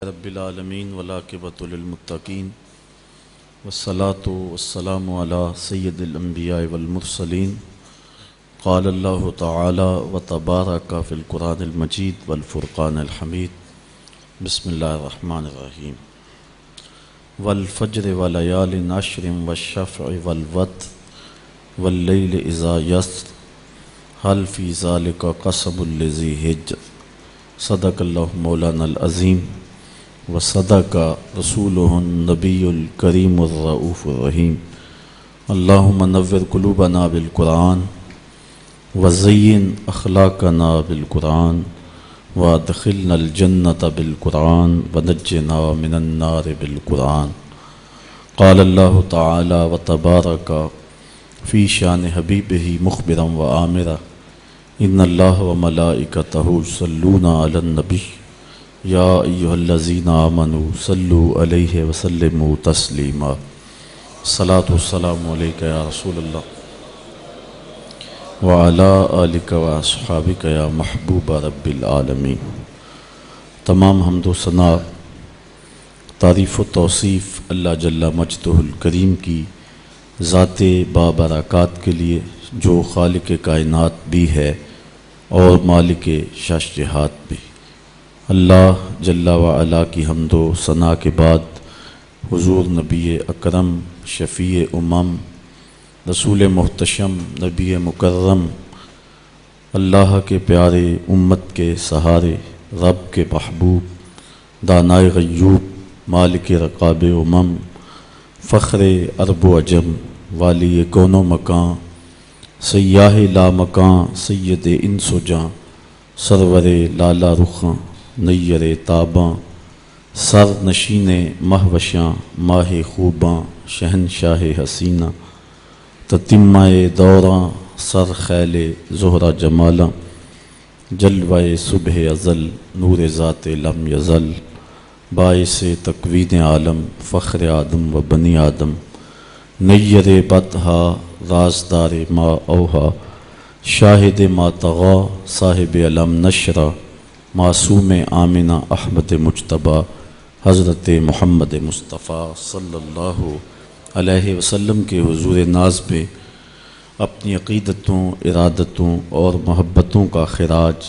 رب العالمین والعاقبۃ للمتقین والصلاۃ والسلام علی سید الانبیاء والمرسلین قال اللہ تعالی وتبارک فی القرآن المجید والفرقان الحمید بسم اللہ الرحمن الرحیم والفجر وليال عشر والشفع والوتر واللیل اذا یسر هل فی ذلک قسم لذی حجر صدق اللہ مولانا العظیم وصدق رسولہ النبی الکریم الرؤوف الرحیم اللہم نور قلوبنا بالقرآن وزین اخلاقنا بالقرآن وادخلنا الجنۃ بالقرآن ونجنا من النار بالقرآن قال اللہ تعالی وتبارک فی شان حبیبہ مخبرا وآمرا ان اللہ وملائکتہ یصلون علی النبی یا ایہا الذین آمنوا صلوا علیہ وسلموا تسلیما الصلاۃ والسلام علیک یا رسول اللہ وعلی آلک واصحابک یا محبوب رب العالمین۔ تمام حمد و ثنا، تعریف و توصیف اللہ جل مجدہ الکریم کی ذات بابرکات کے لیے جو خالق کائنات بھی ہے اور مالک شش جہات بھی۔ اللہ جل وعلا کی حمد و ثنا کے بعد حضور نبی اکرم شفیع امم رسول محتشم نبی مکرم اللہ کے پیارے امت کے سہارے رب کے محبوب دانائے غیوب مالک رقاب امم فخر عرب و عجم والی کون و مکان سیاہ لا مکان سید انس و جاں سرور لالا رخاں نیر تاباں سر نشین مہوشاں ماہ خوباں شہنشاہ حسینہ تتمہ دوراں سر خیل زہرہ جمالاں جلوہ صبح ازل نور ذات لم یزل باعث تکوین عالم فخر آدم و بنی آدم نیر بطحا رازدار ما اوہا شاہد ما طغا صاحب علم نشرہ معصوم آمنہ احمد مجتبیٰ حضرت محمد مصطفیٰ صلی اللہ علیہ وسلم کے حضور ناز پہ اپنی عقیدتوں ارادتوں اور محبتوں کا خراج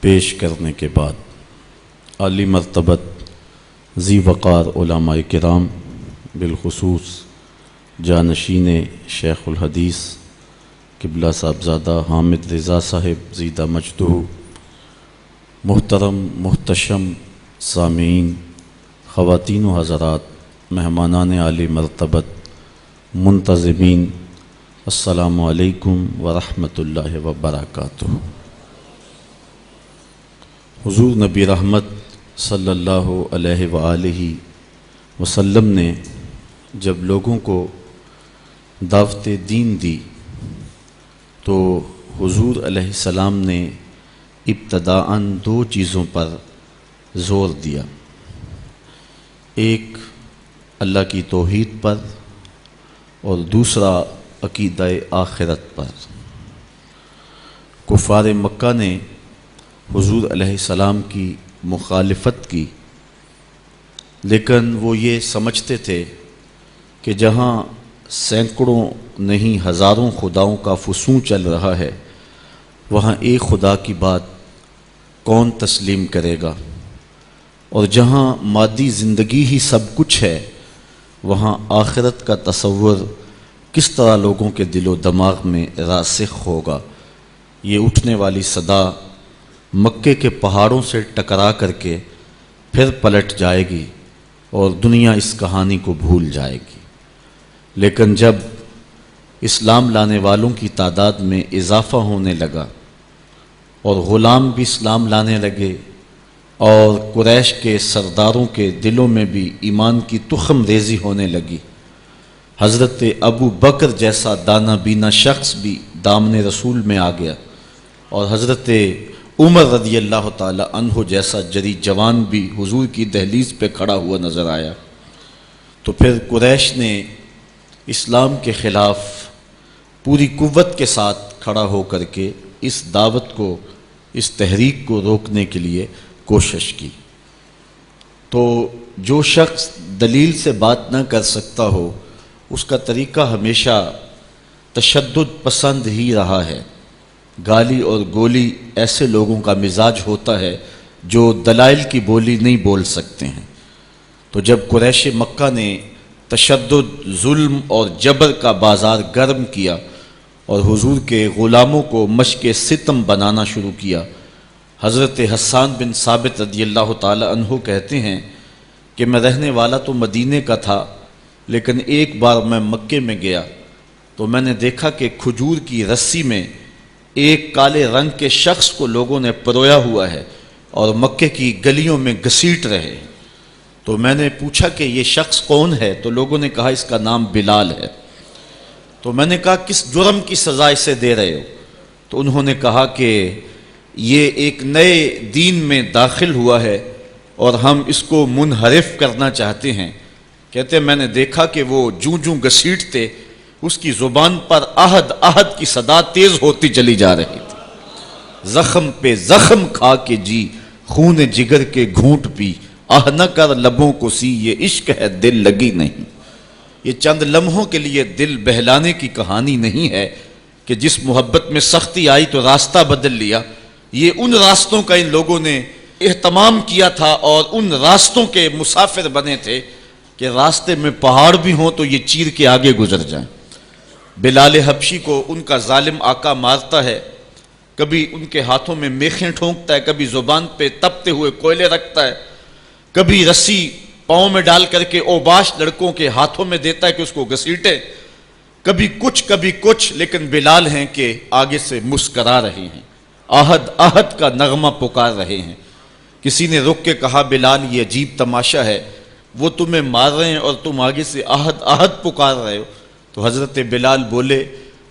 پیش کرنے کے بعد عالی مرتبت ذی وقار علماء کرام بالخصوص جانشین شیخ الحدیث قبلہ صاحبزادہ حامد رضا صاحب زیدہ مجدہ، محترم محتشم سامعین، خواتین و حضرات، مہمانان عالی مرتبت، منتظمین، السلام علیکم ورحمۃ اللہ وبرکاتہ۔ حضور نبی رحمت صلی اللہ علیہ وآلہ وسلم نے جب لوگوں کو دعوت دین دی تو حضور علیہ السلام نے ابتداءً دو چیزوں پر زور دیا، ایک اللہ کی توحید پر اور دوسرا عقیدہ آخرت پر۔ کفار مکہ نے حضور علیہ السلام کی مخالفت کی، لیکن وہ یہ سمجھتے تھے کہ جہاں سینکڑوں نہیں ہزاروں خداؤں کا فسوں چل رہا ہے وہاں ایک خدا کی بات کون تسلیم کرے گا، اور جہاں مادی زندگی ہی سب کچھ ہے وہاں آخرت کا تصور کس طرح لوگوں کے دل و دماغ میں راسخ ہوگا۔ یہ اٹھنے والی صدا مکے کے پہاڑوں سے ٹکرا کر کے پھر پلٹ جائے گی اور دنیا اس کہانی کو بھول جائے گی۔ لیکن جب اسلام لانے والوں کی تعداد میں اضافہ ہونے لگا اور غلام بھی اسلام لانے لگے اور قریش کے سرداروں کے دلوں میں بھی ایمان کی تخم ریزی ہونے لگی، حضرت ابو بکر جیسا دانا بینا شخص بھی دامن رسول میں آ گیا اور حضرت عمر رضی اللہ تعالی عنہ جیسا جری جوان بھی حضور کی دہلیز پہ کھڑا ہوا نظر آیا، تو پھر قریش نے اسلام کے خلاف پوری قوت کے ساتھ کھڑا ہو کر کے اس دعوت کو، اس تحریک کو روکنے کے لیے کوشش کی۔ تو جو شخص دلیل سے بات نہ کر سکتا ہو اس کا طریقہ ہمیشہ تشدد پسند ہی رہا ہے. گالی اور گولی ایسے لوگوں کا مزاج ہوتا ہے جو دلائل کی بولی نہیں بول سکتے ہیں. تو جب قریش مکہ نے تشدد، ظلم اور جبر کا بازار گرم کیا اور حضور کے غلاموں کو مشق ستم بنانا شروع کیا، حضرت حسان بن ثابت رضی اللہ تعالی عنہ کہتے ہیں کہ میں رہنے والا تو مدینے کا تھا، لیکن ایک بار میں مکے میں گیا تو میں نے دیکھا کہ کھجور کی رسی میں ایک کالے رنگ کے شخص کو لوگوں نے پرویا ہوا ہے اور مکے کی گلیوں میں گھسیٹ رہے. تو میں نے پوچھا کہ یہ شخص کون ہے؟ تو لوگوں نے کہا اس کا نام بلال ہے. تو میں نے کہا کس جرم کی سزا اسے دے رہے ہو؟ تو انہوں نے کہا کہ یہ ایک نئے دین میں داخل ہوا ہے اور ہم اس کو منحرف کرنا چاہتے ہیں. کہتے ہیں میں نے دیکھا کہ وہ جوں جوں گھسیٹتے اس کی زبان پر احد احد کی صدا تیز ہوتی چلی جا رہی تھی. زخم پہ زخم کھا کے جی، خون جگر کے گھونٹ پی، آہ نہ کر لبوں کو سی، یہ عشق ہے دل لگی نہیں. یہ چند لمحوں کے لیے دل بہلانے کی کہانی نہیں ہے کہ جس محبت میں سختی آئی تو راستہ بدل لیا. یہ ان راستوں کا ان لوگوں نے اہتمام کیا تھا اور ان راستوں کے مسافر بنے تھے کہ راستے میں پہاڑ بھی ہوں تو یہ چیر کے آگے گزر جائیں. بلال حبشی کو ان کا ظالم آقا مارتا ہے، کبھی ان کے ہاتھوں میں میخیں ٹھونکتا ہے، کبھی زبان پہ تپتے ہوئے کوئلے رکھتا ہے، کبھی رسی پاؤں میں ڈال کر کے اوباش لڑکوں کے ہاتھوں میں دیتا ہے کہ اس کو گھسیٹے، کبھی کچھ، لیکن بلال ہیں کہ آگے سے مسکرا رہے ہیں، آہد آہد کا نغمہ پکار رہے ہیں. کسی نے رک کے کہا بلال یہ عجیب تماشا ہے، وہ تمہیں مار رہے ہیں اور تم آگے سے آہد آہد پکار رہے ہو. تو حضرت بلال بولے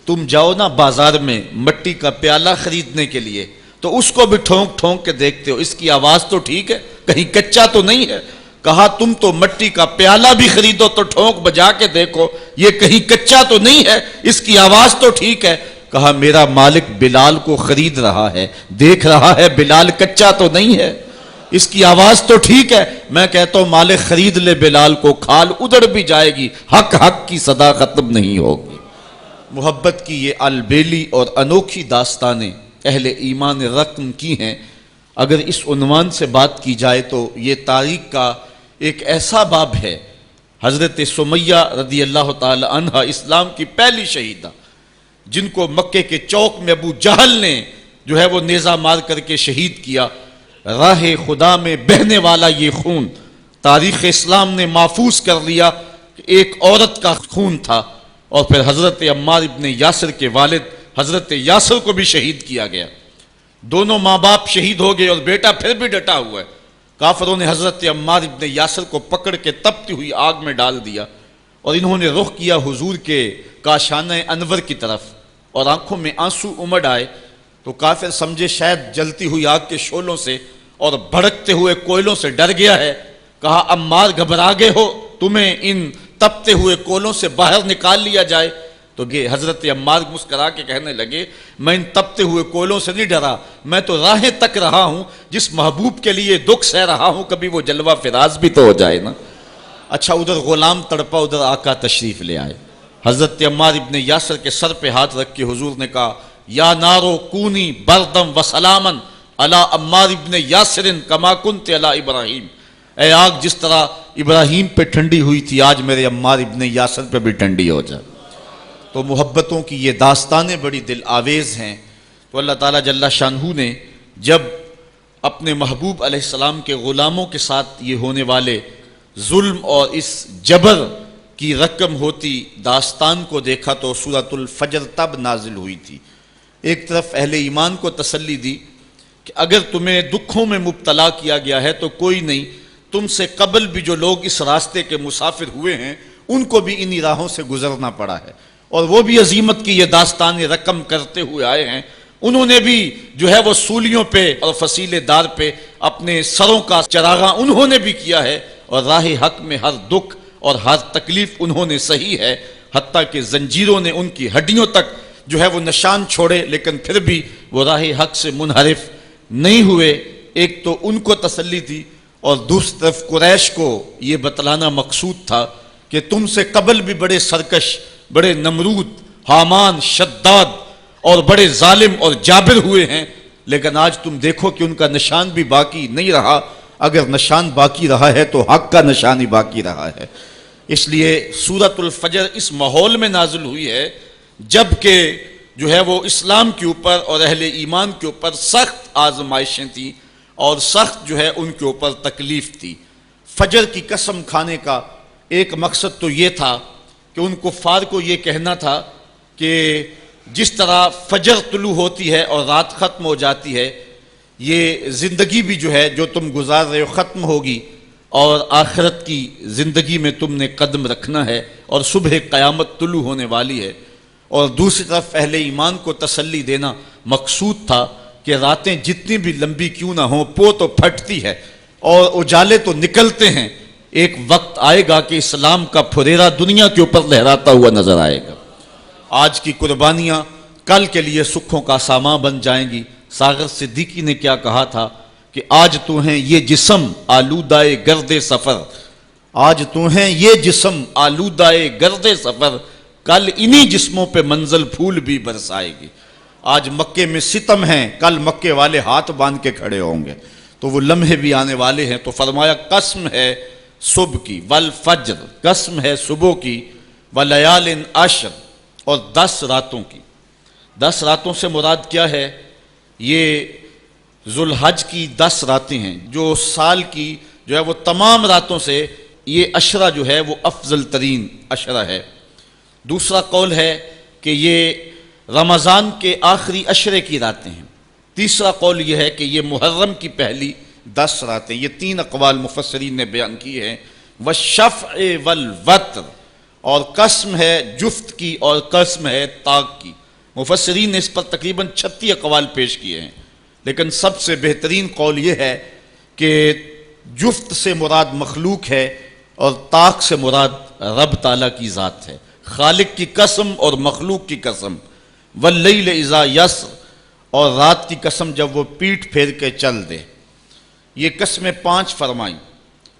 تم جاؤ نا بازار میں مٹی کا پیالہ خریدنے کے لیے تو اس کو بھی ٹھونک ٹھونک کے دیکھتے ہو، اس کی آواز تو ٹھیک ہے، کہیں کچا تو نہیں ہے. کہا تم تو مٹی کا پیالہ بھی خریدو تو ٹھونک بجا کے دیکھو، یہ کہیں کچا تو نہیں ہے، اس کی آواز تو ٹھیک ہے. کہا میرا مالک بلال کو خرید رہا ہے، دیکھ رہا ہے بلال کچا تو نہیں ہے، اس کی آواز تو ٹھیک ہے. میں کہتا ہوں مالک خرید لے بلال کو، کھال ادھڑ بھی جائے گی، حق حق کی صدا ختم نہیں ہوگی. محبت کی یہ البیلی اور انوکھی داستانیں اہل ایمان رقم کی ہیں. اگر اس عنوان سے بات کی جائے تو یہ تاریخ کا ایک ایسا باب ہے. حضرت سمیہ رضی اللہ تعالی عنہ اسلام کی پہلی شہیدہ، جن کو مکے کے چوک میں ابو جہل نے جو ہے وہ نیزہ مار کر کے شہید کیا. راہ خدا میں بہنے والا یہ خون تاریخ اسلام نے محفوظ کر لیا کہ ایک عورت کا خون تھا. اور پھر حضرت عمار ابن یاسر کے والد حضرت یاسر کو بھی شہید کیا گیا. دونوں ماں باپ شہید ہو گئے اور بیٹا پھر بھی ڈٹا ہوا ہے. کافروں نے حضرت عمار ابن یاسر کو پکڑ کے تپتی ہوئی آگ میں ڈال دیا اور انہوں نے رخ کیا حضور کے کاشانہ انور کی طرف اور آنکھوں میں آنسو امڑ آئے. تو کافر سمجھے شاید جلتی ہوئی آگ کے شعلوں سے اور بھڑکتے ہوئے کوئلوں سے ڈر گیا ہے. کہا عمار گھبرا گئے ہو، تمہیں ان تپتے ہوئے کولوں سے باہر نکال لیا جائے. تو حضرت عمار مسکرا کے کہنے لگے میں ان تپتے ہوئے کولوں سے نہیں ڈرا، میں تو راہیں تک رہا ہوں، جس محبوب کے لیے دکھ سہ رہا ہوں کبھی وہ جلوہ فراز بھی تو ہو جائے نا. اچھا ادھر غلام تڑپا، ادھر آقا تشریف لے آئے. حضرت عمار ابن یاسر کے سر پہ ہاتھ رکھ کے حضور نے کہا یا نارو کونی بردم و سلامن علی عمار ابن یاسر کما کنت علی ابراہیم. اے آگ جس طرح ابراہیم پہ ٹھنڈی ہوئی تھی آج میرے عمار ابن یاسر پہ بھی ٹھنڈی ہو جائے. تو محبتوں کی یہ داستانیں بڑی دل آویز ہیں. تو اللہ تعالیٰ جل شانہ نے جب اپنے محبوب علیہ السلام کے غلاموں کے ساتھ یہ ہونے والے ظلم اور اس جبر کی رقم ہوتی داستان کو دیکھا تو سورۃ الفجر تب نازل ہوئی تھی. ایک طرف اہل ایمان کو تسلی دی کہ اگر تمہیں دکھوں میں مبتلا کیا گیا ہے تو کوئی نہیں، تم سے قبل بھی جو لوگ اس راستے کے مسافر ہوئے ہیں ان کو بھی انہی راہوں سے گزرنا پڑا ہے اور وہ بھی عظیمت کی یہ داستان رقم کرتے ہوئے آئے ہیں. انہوں نے بھی جو ہے وہ سولیوں پہ اور فصیلے دار پہ اپنے سروں کا چراغاں انہوں نے بھی کیا ہے اور راہ حق میں ہر دکھ اور ہر تکلیف انہوں نے سہی ہے، حتیٰ کہ زنجیروں نے ان کی ہڈیوں تک جو ہے وہ نشان چھوڑے لیکن پھر بھی وہ راہ حق سے منحرف نہیں ہوئے. ایک تو ان کو تسلی تھی اور دوسری طرف قریش کو یہ بتلانا مقصود تھا کہ تم سے قبل بھی بڑے سرکش، بڑے نمرود، حامان، شداد اور بڑے ظالم اور جابر ہوئے ہیں، لیکن آج تم دیکھو کہ ان کا نشان بھی باقی نہیں رہا۔ اگر نشان باقی رہا ہے تو حق کا نشان ہی باقی رہا ہے۔ اس لیے سورۃ الفجر اس ماحول میں نازل ہوئی ہے جب کہ جو ہے وہ اسلام کے اوپر اور اہل ایمان کے اوپر سخت آزمائشیں تھیں اور سخت جو ہے ان کے اوپر تکلیف تھی۔ فجر کی قسم کھانے کا ایک مقصد تو یہ تھا کہ ان کفار کو یہ کہنا تھا کہ جس طرح فجر طلوع ہوتی ہے اور رات ختم ہو جاتی ہے، یہ زندگی بھی جو ہے جو تم گزار رہے ہو ختم ہوگی، اور آخرت کی زندگی میں تم نے قدم رکھنا ہے اور صبح قیامت طلوع ہونے والی ہے۔ اور دوسری طرف اہل ایمان کو تسلی دینا مقصود تھا کہ راتیں جتنی بھی لمبی کیوں نہ ہوں، پو تو پھٹتی ہے اور اجالے تو نکلتے ہیں، ایک وقت آئے گا کہ اسلام کا پھریرا دنیا کے اوپر لہراتا ہوا نظر آئے گا۔ آج کی قربانیاں کل کے لیے سکھوں کا سامان بن جائیں گی۔ ساغر صدیقی نے کیا کہا تھا کہ آج تو ہیں یہ جسم آلودائے گرد سفر، آج تو ہیں یہ جسم آلودائے گرد سفر، کل انہی جسموں پہ منزل پھول بھی برسائے گی۔ آج مکے میں ستم ہیں، کل مکے والے ہاتھ باندھ کے کھڑے ہوں گے، تو وہ لمحے بھی آنے والے ہیں۔ تو فرمایا قسم ہے صبح کی، والفجر، قسم ہے صبح کی، ولیال عشر، اور 10 راتوں کی۔ 10 راتوں سے مراد کیا ہے؟ یہ ذوالحج کی 10 راتیں ہیں، جو سال کی جو ہے وہ تمام راتوں سے یہ عشرہ جو ہے وہ افضل ترین عشرہ ہے۔ دوسرا قول ہے کہ یہ رمضان کے آخری عشرے کی راتیں ہیں۔ تیسرا قول یہ ہے کہ یہ محرم کی پہلی 10 راتیں۔ یہ 3 اقوال مفسرین نے بیان کی ہیں۔ والشفع والوتر، اور قسم ہے جفت کی اور قسم ہے طاق کی۔ مفسرین نے اس پر تقریباً 36 اقوال پیش کیے ہیں، لیکن سب سے بہترین قول یہ ہے کہ جفت سے مراد مخلوق ہے اور طاق سے مراد رب تعالیٰ کی ذات ہے۔ خالق کی قسم اور مخلوق کی قسم۔ واللیل اذا یسر، اور رات کی قسم جب وہ پیٹھ پھیر کے چل دے۔ یہ قسمیں 5 فرمائیں،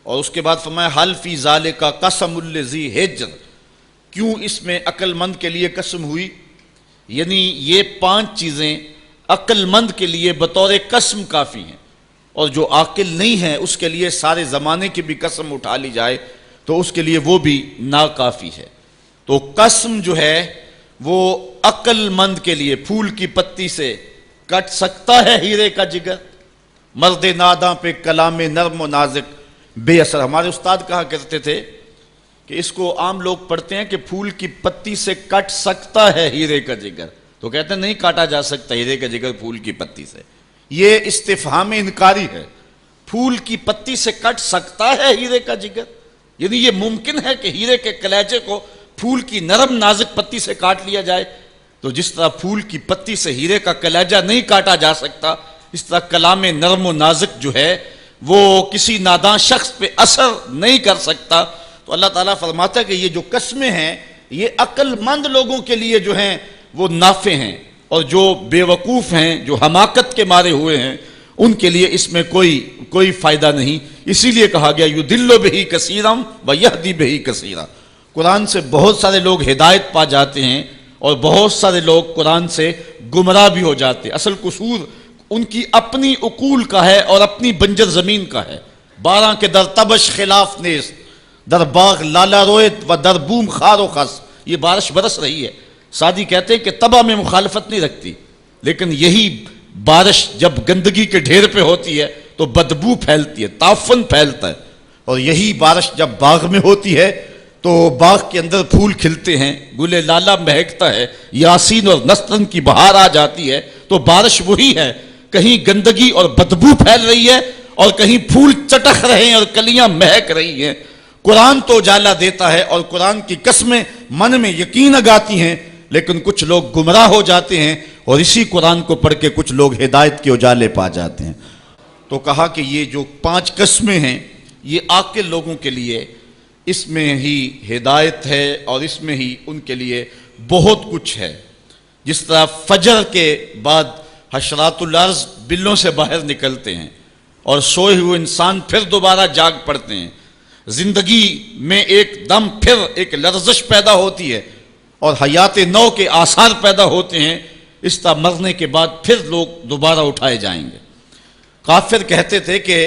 اور اس کے بعد فرمایا حل فی ذالک قسم لذی حجر، کیوں اس میں عقل مند کے لیے قسم ہوئی؟ یعنی یہ 5 چیزیں عقل مند کے لیے بطور قسم کافی ہیں، اور جو عاقل نہیں ہے اس کے لیے سارے زمانے کی بھی قسم اٹھا لی جائے تو اس کے لیے وہ بھی ناکافی ہے۔ تو قسم جو ہے وہ عقل مند کے لیے پھول کی پتی سے کٹ سکتا ہے ہیرے کا جگر، مرد ناداں پہ کلام نرم و نازک بے اثر۔ ہمارے استاد کہا کرتے تھے کہ اس کو عام لوگ پڑھتے ہیں کہ پھول کی پتی سے کٹ سکتا ہے ہیرے کا جگر، تو کہتے ہیں نہیں کاٹا جا سکتا ہیرے کا جگر پھول کی پتی سے۔ یہ استفہام انکاری ہے۔ پھول کی پتی سے کٹ سکتا ہے ہیرے کا جگر، یعنی یہ ممکن ہے کہ ہیرے کے کلیجے کو پھول کی نرم نازک پتی سے کاٹ لیا جائے؟ تو جس طرح پھول کی پتی سے ہیرے کا کلیجہ نہیں کاٹا جا سکتا، اس طرح کلام نرم و نازک جو ہے وہ کسی ناداں شخص پہ اثر نہیں کر سکتا۔ تو اللہ تعالیٰ فرماتا ہے کہ یہ جو قسمیں ہیں یہ عقل مند لوگوں کے لیے جو ہیں وہ نافع ہیں، اور جو بے وقوف ہیں، جو حماقت کے مارے ہوئے ہیں، ان کے لیے اس میں کوئی فائدہ نہیں۔ اسی لیے کہا گیا یضل بہ کثیرا ویہدی بہ کثیرا۔ قرآن سے بہت سارے لوگ ہدایت پا جاتے ہیں اور بہت سارے لوگ قرآن سے گمراہ بھی ہو جاتے ہیں۔ اصل قصور ان کی اپنی عقول کا ہے اور اپنی بنجر زمین کا ہے۔ 12 کے در تبش خلاف نیست، در باغ لالا رویت و در بوم خار و خس۔ یہ بارش برس رہی ہے، سعدی کہتے ہیں کہ تباہ میں مخالفت نہیں رکھتی، لیکن یہی بارش جب گندگی کے ڈھیر پہ ہوتی ہے تو بدبو پھیلتی ہے، تعفن پھیلتا ہے، اور یہی بارش جب باغ میں ہوتی ہے تو باغ کے اندر پھول کھلتے ہیں، گل لالا مہکتا ہے، یاسین اور نسترن کی بہار آ جاتی ہے۔ تو بارش وہی ہے، کہیں گندگی اور بدبو پھیل رہی ہے اور کہیں پھول چٹخ رہے ہیں اور کلیاں مہک رہی ہیں۔ قرآن تو اجالا دیتا ہے اور قرآن کی قسمیں من میں یقین اگاتی ہیں، لیکن کچھ لوگ گمراہ ہو جاتے ہیں اور اسی قرآن کو پڑھ کے کچھ لوگ ہدایت کے اجالے پا جاتے ہیں۔ تو کہا کہ یہ جو 5 قسمیں ہیں یہ عاقل لوگوں کے لیے اس میں ہی ہدایت ہے اور اس میں ہی ان کے لیے بہت کچھ ہے۔ جس طرح فجر کے بعد حشرات الارض بلوں سے باہر نکلتے ہیں اور سوئے ہوئے انسان پھر دوبارہ جاگ پڑتے ہیں، زندگی میں ایک دم پھر ایک لرزش پیدا ہوتی ہے اور حیات نو کے آثار پیدا ہوتے ہیں، اس طرح مرنے کے بعد پھر لوگ دوبارہ اٹھائے جائیں گے۔ کافر کہتے تھے کہ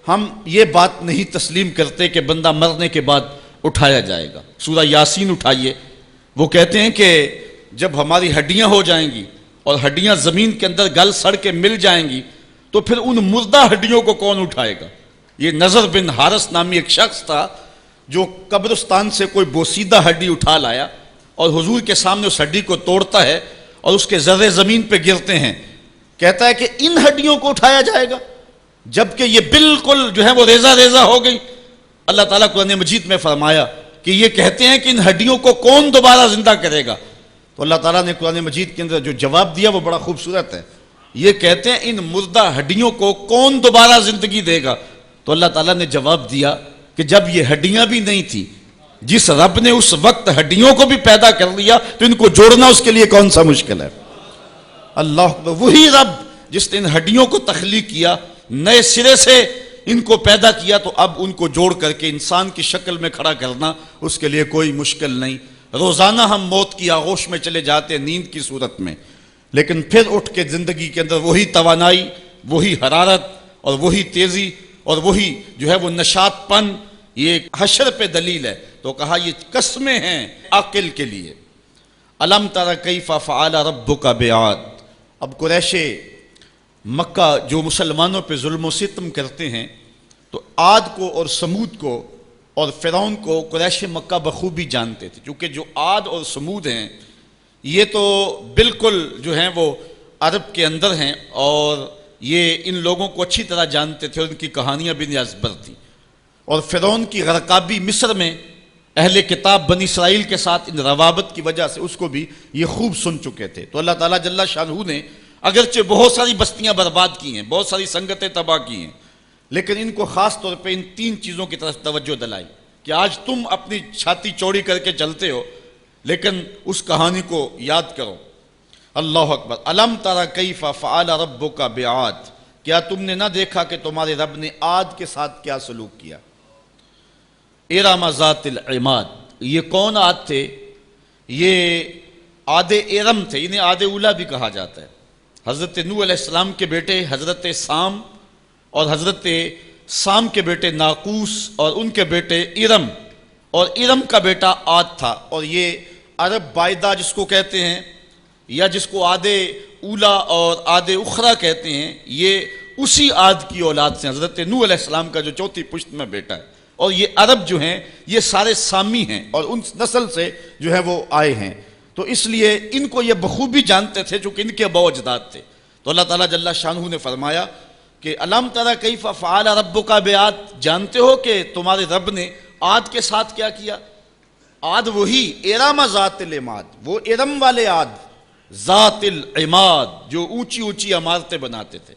ہم یہ بات نہیں تسلیم کرتے کہ بندہ مرنے کے بعد اٹھایا جائے گا۔ سورہ یاسین اٹھائیے، وہ کہتے ہیں کہ جب ہماری ہڈیاں ہو جائیں گی اور ہڈیاں زمین کے اندر گل سڑ کے مل جائیں گی تو پھر ان مردہ ہڈیوں کو کون اٹھائے گا؟ یہ نضر بن حارث نامی ایک شخص تھا جو قبرستان سے کوئی بوسیدہ ہڈی اٹھا لایا اور حضور کے سامنے اس ہڈی کو توڑتا ہے اور اس کے ذرے زمین پہ گرتے ہیں، کہتا ہے کہ ان ہڈیوں کو اٹھایا جائے گا جبکہ یہ بالکل جو ہے وہ ریزہ ریزہ ہو گئی۔ اللہ تعالیٰ قرآن مجید میں فرمایا کہ یہ کہتے ہیں کہ ان ہڈیوں کو کون دوبارہ زندہ کرے گا؟ تو اللہ تعالیٰ نے قرآن مجید کے اندر جو جواب دیا وہ بڑا خوبصورت ہے۔ یہ کہتے ہیں ان مردہ ہڈیوں کو کون دوبارہ زندگی دے گا؟ تو اللہ تعالیٰ نے جواب دیا کہ جب یہ ہڈیاں بھی نہیں تھی، جس رب نے اس وقت ہڈیوں کو بھی پیدا کر لیا تو ان کو جوڑنا اس کے لیے کون سا مشکل ہے؟ اللہ، وہی رب جس نے ان ہڈیوں کو تخلیق کیا، نئے سرے سے ان کو پیدا کیا، تو اب ان کو جوڑ کر کے انسان کی شکل میں کھڑا کرنا اس کے لیے کوئی مشکل نہیں۔ روزانہ ہم موت کی آغوش میں چلے جاتے ہیں نیند کی صورت میں، لیکن پھر اٹھ کے زندگی کے اندر وہی توانائی، وہی حرارت اور وہی تیزی اور وہی جو ہے وہ نشاط پن، یہ حشر پہ دلیل ہے۔ تو کہا یہ قسمیں ہیں عقل کے لیے۔ الم تر کیف فعل ربک بعاد۔ اب قریش مکہ جو مسلمانوں پہ ظلم و ستم کرتے ہیں، تو عاد کو اور سمود کو اور فرعون کو قریش مکہ بخوبی جانتے تھے، کیونکہ جو عاد اور سمود ہیں یہ تو بالکل جو ہیں وہ عرب کے اندر ہیں اور یہ ان لوگوں کو اچھی طرح جانتے تھے، ان کی کہانیاں بھی ازبر تھیں۔ اور فرعون کی غرقابی مصر میں اہل کتاب بنی اسرائیل کے ساتھ ان روابط کی وجہ سے اس کو بھی یہ خوب سن چکے تھے۔ تو اللہ تعالیٰ جل شانہ نے اگرچہ بہت ساری بستیاں برباد کی ہیں، بہت ساری سنگتیں تباہ کی ہیں، لیکن ان کو خاص طور پہ ان تین چیزوں کی طرف توجہ دلائی کہ آج تم اپنی چھاتی چوڑی کر کے چلتے ہو، لیکن اس کہانی کو یاد کرو۔ اللہ اکبر۔ الم تر کیف فعل ربک بعاد، کیا تم نے نہ دیکھا کہ تمہارے رب نے عاد کے ساتھ کیا سلوک کیا؟ ارم ذات العماد، یہ کون عاد تھے؟ یہ عاد ارم تھے، انہیں عاد اولا بھی کہا جاتا ہے۔ حضرت نوح علیہ السلام کے بیٹے حضرت سام اور حضرت سام کے بیٹے ناقوس اور ان کے بیٹے ارم، اور ارم کا بیٹا عاد تھا۔ اور یہ عرب بائدہ جس کو کہتے ہیں یا جس کو عاد اولا اور عاد اخرى کہتے ہیں، یہ اسی عاد کی اولاد سے حضرت نوح علیہ السلام کا جو چوتھی پشت میں بیٹا ہے۔ اور یہ عرب جو ہیں یہ سارے سامی ہیں اور ان نسل سے جو ہے وہ آئے ہیں، تو اس لیے ان کو یہ بخوبی جانتے تھے چونکہ ان کے اباء و اجداد تھے۔ تو اللہ تعالیٰ جل شانہ نے فرمایا کہ الم تر کیف فعل ربک بعاد، جانتے ہو کہ تمہارے رب نے عاد کے ساتھ کیا کیا؟ عاد وہی ارم ذات العماد، وہ ارم والے عاد، ذات العماد جو اونچی اونچی عمارتیں بناتے تھے۔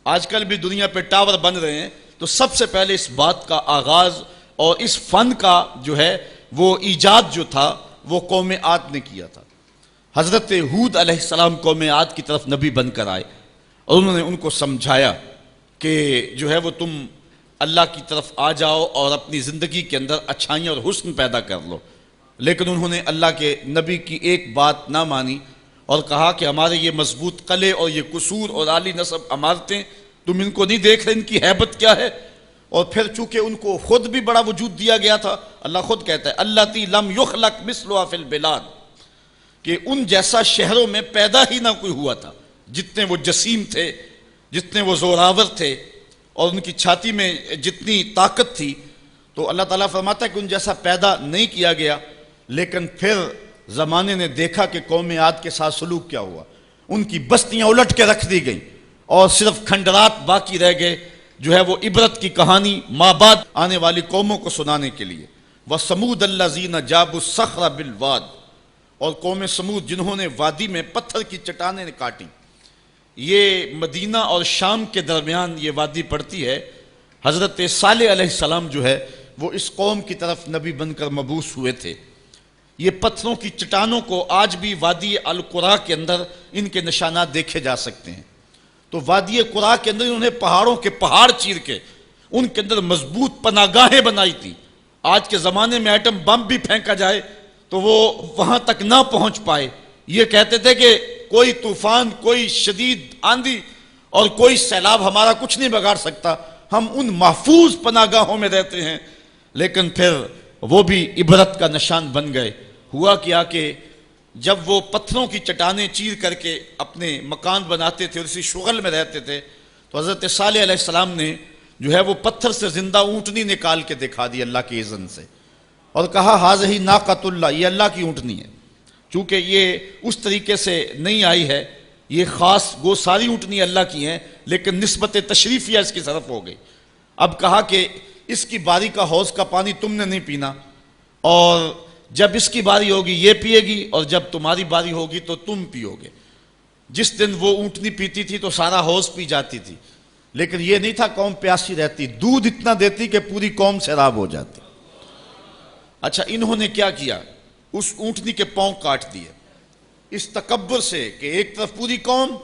آج کل بھی دنیا پہ ٹاور بن رہے ہیں، تو سب سے پہلے اس بات کا آغاز اور اس فن کا جو ہے وہ ایجاد جو تھا وہ قوم عاد نے کیا تھا۔ حضرت ہود علیہ السلام قوم عاد کی طرف نبی بن کر آئے اور انہوں نے ان کو سمجھایا کہ جو ہے وہ تم اللہ کی طرف آ جاؤ اور اپنی زندگی کے اندر اچھائیاں اور حسن پیدا کر لو، لیکن انہوں نے اللہ کے نبی کی ایک بات نہ مانی اور کہا کہ ہمارے یہ مضبوط قلعے اور یہ قصور اور عالی نصب عمارتیں تم ان کو نہیں دیکھ رہے، ان کی ہیبت کیا ہے؟ اور پھر چونکہ ان کو خود بھی بڑا وجود دیا گیا تھا، اللہ خود کہتا ہے اللتی لم یخلق مثلھا فی البلاد، کہ ان جیسا شہروں میں پیدا ہی نہ کوئی ہوا تھا، جتنے وہ جسیم تھے، جتنے وہ زوراور تھے اور ان کی چھاتی میں جتنی طاقت تھی۔ تو اللہ تعالیٰ فرماتا ہے کہ ان جیسا پیدا نہیں کیا گیا، لیکن پھر زمانے نے دیکھا کہ قوم عاد کے ساتھ سلوک کیا ہوا، ان کی بستیاں الٹ کے رکھ دی گئیں اور صرف کھنڈرات باقی رہ گئے، جو ہے وہ عبرت کی کہانی ماں بعد آنے والی قوموں کو سنانے کے لیے۔ وَثَمُودَ الَّذِينَ جَابُوا الصَّخْرَ بِالْوَادِ، اور قوم سمود جنہوں نے وادی میں پتھر کی چٹانیں کاٹی۔ یہ مدینہ اور شام کے درمیان یہ وادی پڑتی ہے۔ حضرت صالح علیہ السلام جو ہے وہ اس قوم کی طرف نبی بن کر مبعوث ہوئے تھے۔ یہ پتھروں کی چٹانوں کو آج بھی وادی القرا کے اندر ان کے نشانات دیکھے جا سکتے ہیں۔ تو وادی قرا کے اندر انہوں نے پہاڑوں کے پہاڑ چیر کے ان کے اندر مضبوط پناہ گاہیں بنائی تھی. آج کے زمانے میں ایٹم بم بھی پھینکا جائے تو وہ وہاں تک نہ پہنچ پائے. یہ کہتے تھے کہ کوئی طوفان، کوئی شدید آندھی اور کوئی سیلاب ہمارا کچھ نہیں بگاڑ سکتا، ہم ان محفوظ پناہ گاہوں میں رہتے ہیں. لیکن پھر وہ بھی عبرت کا نشان بن گئے. ہوا کیا کہ جب وہ پتھروں کی چٹانیں چیر کر کے اپنے مکان بناتے تھے اور اسی شغل میں رہتے تھے تو حضرت صالح علیہ السلام نے جو ہے وہ پتھر سے زندہ اونٹنی نکال کے دکھا دی اللہ کی اذن سے، اور کہا ھذہ ناقۃ اللہ، یہ اللہ کی اونٹنی ہے. چونکہ یہ اس طریقے سے نہیں آئی ہے، یہ خاص گو ساری اونٹنی اللہ کی ہیں، لیکن نسبت تشریفیہ اس کی طرف ہو گئی. اب کہا کہ اس کی باری کا حوض کا پانی تم نے نہیں پینا، اور جب اس کی باری ہوگی یہ پیے گی، اور جب تمہاری باری ہوگی تو تم پیو گے. جس دن وہ اونٹنی پیتی تھی تو سارا حوض پی جاتی تھی، لیکن یہ نہیں تھا قوم پیاسی رہتی، دودھ اتنا دیتی کہ پوری قوم سیراب ہو جاتی. اچھا، انہوں نے کیا کیا؟ اس اونٹنی کے پاؤں کاٹ دیے اس تکبر سے کہ ایک طرف پوری قوم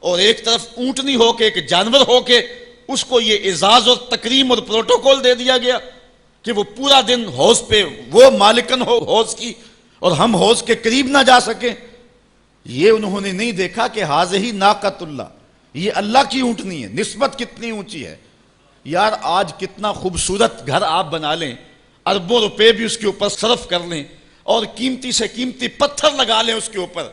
اور ایک طرف اونٹنی ہو کے، ایک جانور ہو کے اس کو یہ اعزاز اور تکریم اور پروٹوکول دے دیا گیا کہ وہ پورا دن حوض پہ وہ مالکن ہو حوض کی اور ہم حوض کے قریب نہ جا سکیں. یہ انہوں نے نہیں دیکھا کہ ھذہ ناقۃ اللہ، یہ اللہ کی اونٹنی ہے. نسبت کتنی اونچی ہے یار. آج کتنا خوبصورت گھر آپ بنا لیں، اربوں روپے بھی اس کے اوپر صرف کر لیں اور قیمتی سے قیمتی پتھر لگا لیں اس کے اوپر،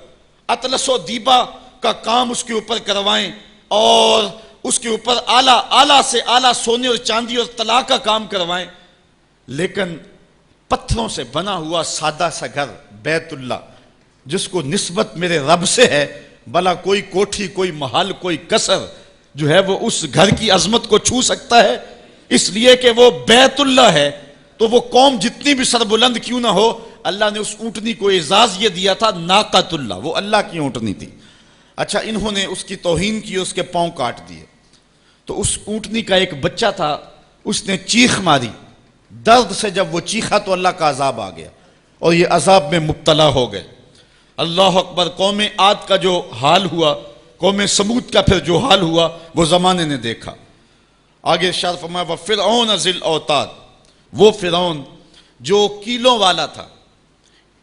اطلس و دیبا کا کام اس کے اوپر کروائیں اور اس کے اوپر اعلیٰ سے اعلیٰ سونے اور چاندی اور طلا کا کام کروائیں، لیکن پتھروں سے بنا ہوا سادہ سا گھر بیت اللہ جس کو نسبت میرے رب سے ہے، بھلا کوئی کوٹھی، کوئی محل، کوئی قصر جو ہے وہ اس گھر کی عظمت کو چھو سکتا ہے؟ اس لیے کہ وہ بیت اللہ ہے. تو وہ قوم جتنی بھی سربلند کیوں نہ ہو، اللہ نے اس اونٹنی کو اعزاز یہ دیا تھا ناقۃ اللہ، وہ اللہ کی اونٹنی تھی. اچھا، انہوں نے اس کی توہین کی، اس کے پاؤں کاٹ دیے. تو اس اونٹنی کا ایک بچہ تھا، اس نے چیخ ماری. درد سے جب وہ چیخا تو اللہ کا عذاب آ گیا اور یہ عذاب میں مبتلا ہو گئے. اللہ اکبر. قوم عاد کا جو حال ہوا، قوم سمود کا پھر جو حال ہوا، وہ زمانے نے دیکھا. آگے ارشاد فرمایا وَفِرْعَوْنَ ذِی الْأَوْتَادِ، وہ فرعون جو کیلوں والا تھا.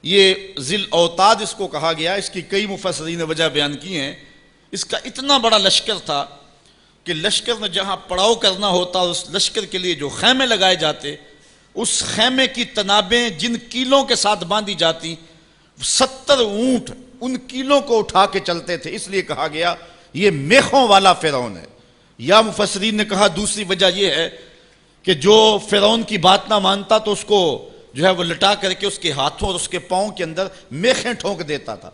یہ ذی الاوتاد اس کو کہا گیا، اس کی کئی مفسرین نے وجہ بیان کی ہیں. اس کا اتنا بڑا لشکر تھا کہ لشکر میں جہاں پڑاؤ کرنا ہوتا، اس لشکر کے لیے جو خیمے لگائے جاتے، اس خیمے کی تنابیں جن کیلوں کے ساتھ باندھی جاتی، 70 اونٹ ان کیلوں کو اٹھا کے چلتے تھے. اس لیے کہا گیا یہ میخوں والا فرعون ہے. یا مفسرین نے کہا دوسری وجہ یہ ہے کہ جو فرعون کی بات نہ مانتا تو اس کو جو ہے وہ لٹا کر کے اس کے ہاتھوں اور اس کے پاؤں کے اندر میخیں ٹھونک دیتا تھا.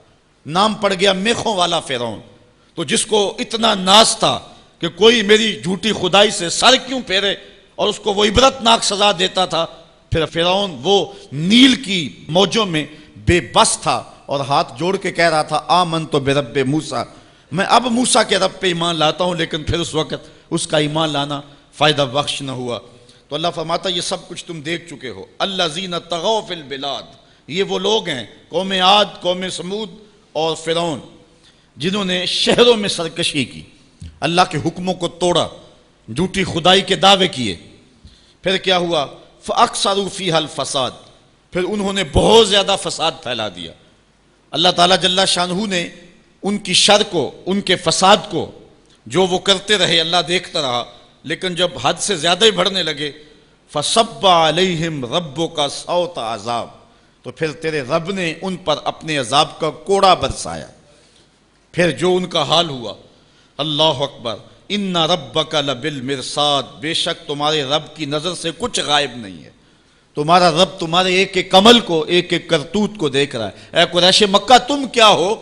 نام پڑ گیا میخوں والا فرعون. تو جس کو اتنا ناز تھا کہ کوئی میری جھوٹی خدائی سے سر کیوں پھیرے، اور اس کو وہ عبرت ناک سزا دیتا تھا. پھر فرعون وہ نیل کی موجوں میں بے بس تھا اور ہاتھ جوڑ کے کہہ رہا تھا آمنت برب موسیٰ، میں اب موسیٰ کے رب پہ ایمان لاتا ہوں. لیکن پھر اس وقت اس کا ایمان لانا فائدہ بخش نہ ہوا. تو اللہ فرماتا یہ سب کچھ تم دیکھ چکے ہو. الذین طغوا فی البلاد، یہ وہ لوگ ہیں قوم عاد، قوم سمود اور فرعون جنہوں نے شہروں میں سرکشی کی، اللہ کے حکموں کو توڑا، جھوٹی خدائی کے دعوے کیے. پھر کیا ہوا؟ فَأَكْثَرُوا فِيهَا الْفَسَادِ، پھر انہوں نے بہت زیادہ فساد پھیلا دیا. اللہ تعالیٰ جل شانہ نے ان کی شر کو، ان کے فساد کو جو وہ کرتے رہے اللہ دیکھتا رہا. لیکن جب حد سے زیادہ ہی بڑھنے لگے فَصَبَّ عَلَيْهِمْ رَبُّكَ صَوْتَ عَذَابٍ، تو پھر تیرے رب نے ان پر اپنے عذاب کا کوڑا برسایا. پھر جو ان کا حال ہوا، اللہ اکبر. ان ربک لبالمرصاد، بے شک تمہارے رب کی نظر سے کچھ غائب نہیں ہے. تمہارا رب تمہارے ایک ایک عمل کو، ایک ایک کرتوت کو دیکھ رہا ہے. اے قریش مکہ تم کیا ہو،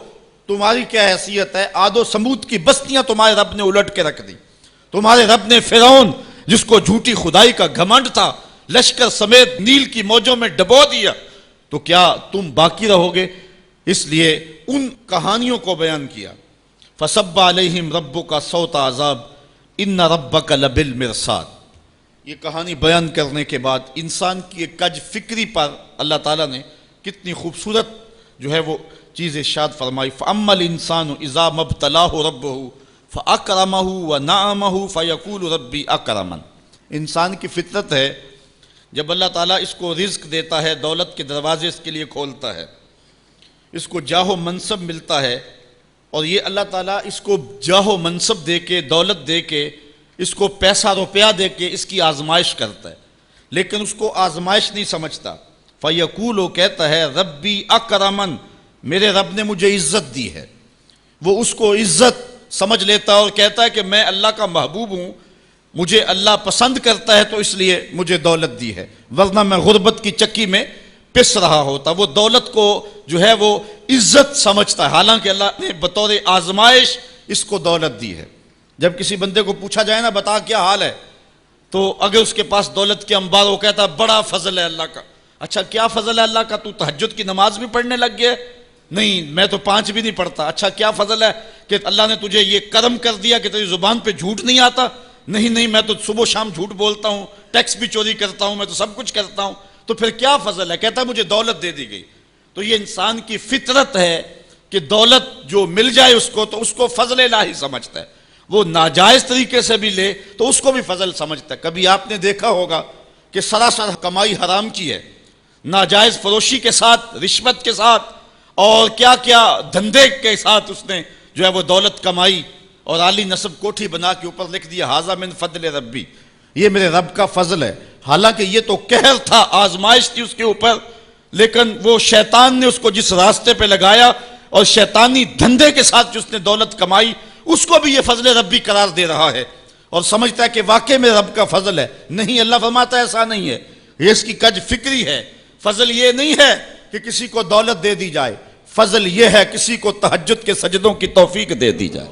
تمہاری کیا حیثیت ہے؟ عاد و سمود کی بستیاں تمہارے رب نے الٹ کے رکھ دی. تمہارے رب نے فرعون جس کو جھوٹی خدائی کا گھمنڈ تھا لشکر سمیت نیل کی موجوں میں ڈبو دیا. تو کیا تم باقی رہو گے؟ اس لیے ان کہانیوں کو بیان کیا. فَصَبَّ عَلَيْهِمْ رَبُّكَ صَوْتَ عَذَابٍ إِنَّ رَبَّكَ لَبِالْمِرْصَادِ. یہ کہانی بیان کرنے کے بعد انسان کی ایک کج فکری پر اللہ تعالیٰ نے کتنی خوبصورت جو ہے وہ چیز ارشاد فرمائی. فَأَمَّا الْإِنسَانُ إِذَا مَا ابْتَلَاهُ رَبُّهُ فَأَكْرَمَهُ وَنَعَمَهُ فَيَقُولُ رَبِّي أَكْرَمَنِ۔ انسان کی فطرت ہے، جب اللہ تعالیٰ اس کو رزق دیتا ہے، دولت کے دروازے اس کے لیے کھولتا ہے، اس کو جاہ و منصب ملتا ہے، اور یہ اللہ تعالیٰ اس کو جاہ و منصب دے کے، دولت دے کے، اس کو پیسہ روپیہ دے کے اس کی آزمائش کرتا ہے، لیکن اس کو آزمائش نہیں سمجھتا۔ فَيَقُولُ، کہتا ہے ربی اکرمن، میرے رب نے مجھے عزت دی ہے، وہ اس کو عزت سمجھ لیتا ہے اور کہتا ہے کہ میں اللہ کا محبوب ہوں، مجھے اللہ پسند کرتا ہے تو اس لیے مجھے دولت دی ہے، ورنہ میں غربت کی چکی میں پس رہا ہوتا۔ وہ دولت کو جو ہے وہ عزت سمجھتا ہے، حالانکہ اللہ نے بطور آزمائش اس کو دولت دی ہے۔ جب کسی بندے کو پوچھا جائے نا بتا کیا حال ہے، تو اگر اس کے پاس دولت کے انبار، وہ کہتا ہے بڑا فضل ہے اللہ کا۔ اچھا کیا فضل ہے اللہ کا؟ تو تہجد کی نماز بھی پڑھنے لگ گیا؟ نہیں، میں تو 5 بھی نہیں پڑھتا۔ اچھا کیا فضل ہے کہ اللہ نے تجھے یہ کرم کر دیا کہ تیری زبان پہ جھوٹ نہیں آتا؟ نہیں، میں تو صبح شام جھوٹ بولتا ہوں، ٹیکس بھی چوری کرتا ہوں، میں تو سب کچھ کرتا ہوں، تو پھر کیا فضل ہے؟ کہتا ہے مجھے دولت دے دی گئی۔ تو یہ انسان کی فطرت ہے کہ دولت جو مل جائے اس کو تو اس کو فضل الہی سمجھتا ہے، وہ ناجائز طریقے سے بھی لے تو اس کو بھی فضل سمجھتا ہے۔ کبھی آپ نے دیکھا ہوگا کہ سراسر کمائی حرام کی ہے، ناجائز فروشی کے ساتھ، رشوت کے ساتھ، اور کیا کیا دھندے کے ساتھ اس نے جو ہے وہ دولت کمائی، اور عالی نصب کوٹھی بنا کے اوپر لکھ دیا ھذا من فضل ربی، یہ میرے رب کا فضل ہے۔ حالانکہ یہ تو قہر تھا، آزمائش تھی اس کے اوپر، لیکن وہ شیطان نے اس کو جس راستے پہ لگایا اور شیطانی دھندے کے ساتھ جو اس نے دولت کمائی، اس کو بھی یہ فضل ربی قرار دے رہا ہے اور سمجھتا ہے کہ واقعی میں رب کا فضل ہے۔ نہیں، اللہ فرماتا ہے ایسا نہیں ہے، یہ اس کی کج فکری ہے۔ فضل یہ نہیں ہے کہ کسی کو دولت دے دی جائے، فضل یہ ہے کسی کو تہجد کے سجدوں کی توفیق دے دی جائے،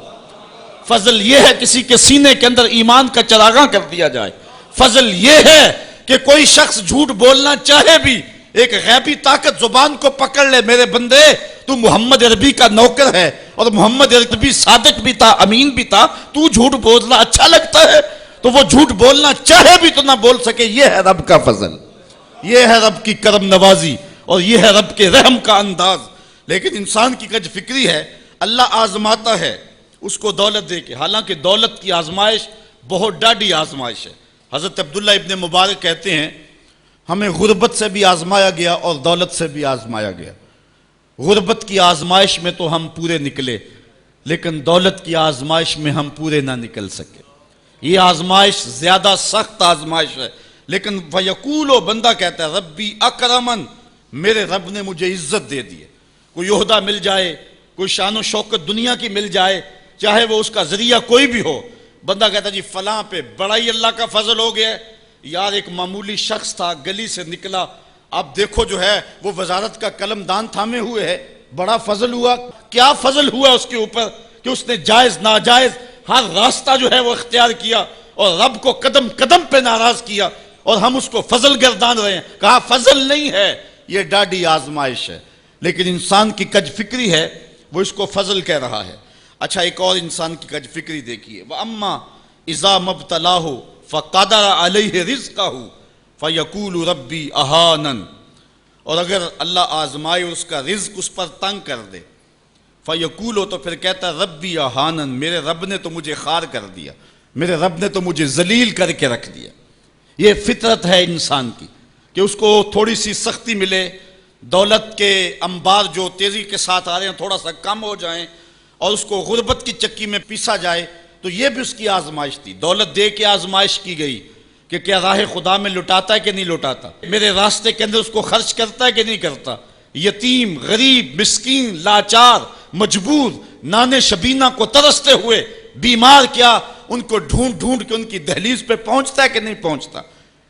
فضل یہ ہے کسی کے سینے کے اندر ایمان کا چراغاں کر دیا جائے، فضل یہ ہے کہ کوئی شخص جھوٹ بولنا چاہے بھی ایک غیبی طاقت زبان کو پکڑ لے، میرے بندے تو محمد عربی کا نوکر ہے، اور محمد عربی صادق بھی تھا، امین بھی تھا، تو جھوٹ بولنا اچھا لگتا ہے، تو وہ جھوٹ بولنا چاہے بھی تو نہ بول سکے۔ یہ ہے رب کا فضل، یہ ہے رب کی کرم نوازی، اور یہ ہے رب کے رحم کا انداز۔ لیکن انسان کی کج فکری ہے، اللہ آزماتا ہے اس کو دولت دے کے، حالانکہ دولت کی آزمائش بہت ڈاڈی آزمائش ہے۔ حضرت عبداللہ ابن مبارک کہتے ہیں ہمیں غربت سے بھی آزمایا گیا اور دولت سے بھی آزمایا گیا۔ غربت کی آزمائش میں تو ہم پورے نکلے، لیکن دولت کی آزمائش میں ہم پورے نہ نکل سکے۔ یہ آزمائش زیادہ سخت آزمائش ہے، لیکن فَيَقُولُ، بندہ کہتا ہے ربی اکرمن، میرے رب نے مجھے عزت دے دی ہے۔ کوئی عہدہ مل جائے، کوئی شان و شوکت دنیا کی مل جائے، چاہے وہ اس کا ذریعہ کوئی بھی ہو، بندہ کہتا ہے جی فلاں پہ بڑا ہی اللہ کا فضل ہو گیا ہے۔ یار ایک معمولی شخص تھا، گلی سے نکلا، اب دیکھو جو ہے وہ وزارت کا قلم دان تھامے ہوئے ہے، بڑا فضل ہوا۔ کیا فضل ہوا اس کے اوپر کہ اس نے جائز ناجائز ہر راستہ جو ہے وہ اختیار کیا اور رب کو قدم قدم پہ ناراض کیا، اور ہم اس کو فضل گردان رہے ہیں۔ کہا فضل نہیں ہے، یہ ڈاڈی آزمائش ہے۔ لیکن انسان کی کج فکری ہے، وہ اس کو فضل کہہ رہا ہے۔ اچھا ایک اور انسان کی کج فکری دیکھیے، وَأَمَّا إِذَا مَبْتَلَاهُ فَقَدَرَ عَلَيْهِ رِزْقَهُ فَيَقُولُ رَبِّي أَهَانَنِ، اور اگر اللہ آزمائے اور اس کا رزق اس پر تنگ کر دے، فَيَقُولُ، تو پھر کہتا ہے رَبِّي أَهَانَنِ، میرے رب نے تو مجھے خوار کر دیا، میرے رب نے تو مجھے ذلیل کر کے رکھ دیا۔ یہ فطرت ہے انسان کی کہ اس کو تھوڑی سی سختی ملے، دولت کے انبار جو تیزی کے ساتھ آ رہے ہیں تھوڑا سا کم ہو جائیں، اور اس کو غربت کی چکی میں پیسا جائے۔ تو یہ بھی اس کی آزمائش تھی، دولت دے کے آزمائش کی گئی کہ کیا راہ خدا میں لٹاتا ہے کہ نہیں لٹاتا، میرے راستے کے اندر اس کو خرچ کرتا ہے کہ نہیں کرتا۔ یتیم، غریب، مسکین، لاچار، مجبور، نانے شبینہ کو ترستے ہوئے، بیمار، کیا ان کو ڈھونڈ ڈھونڈ کے ان کی دہلیز پہ پہنچتا ہے کہ نہیں پہنچتا۔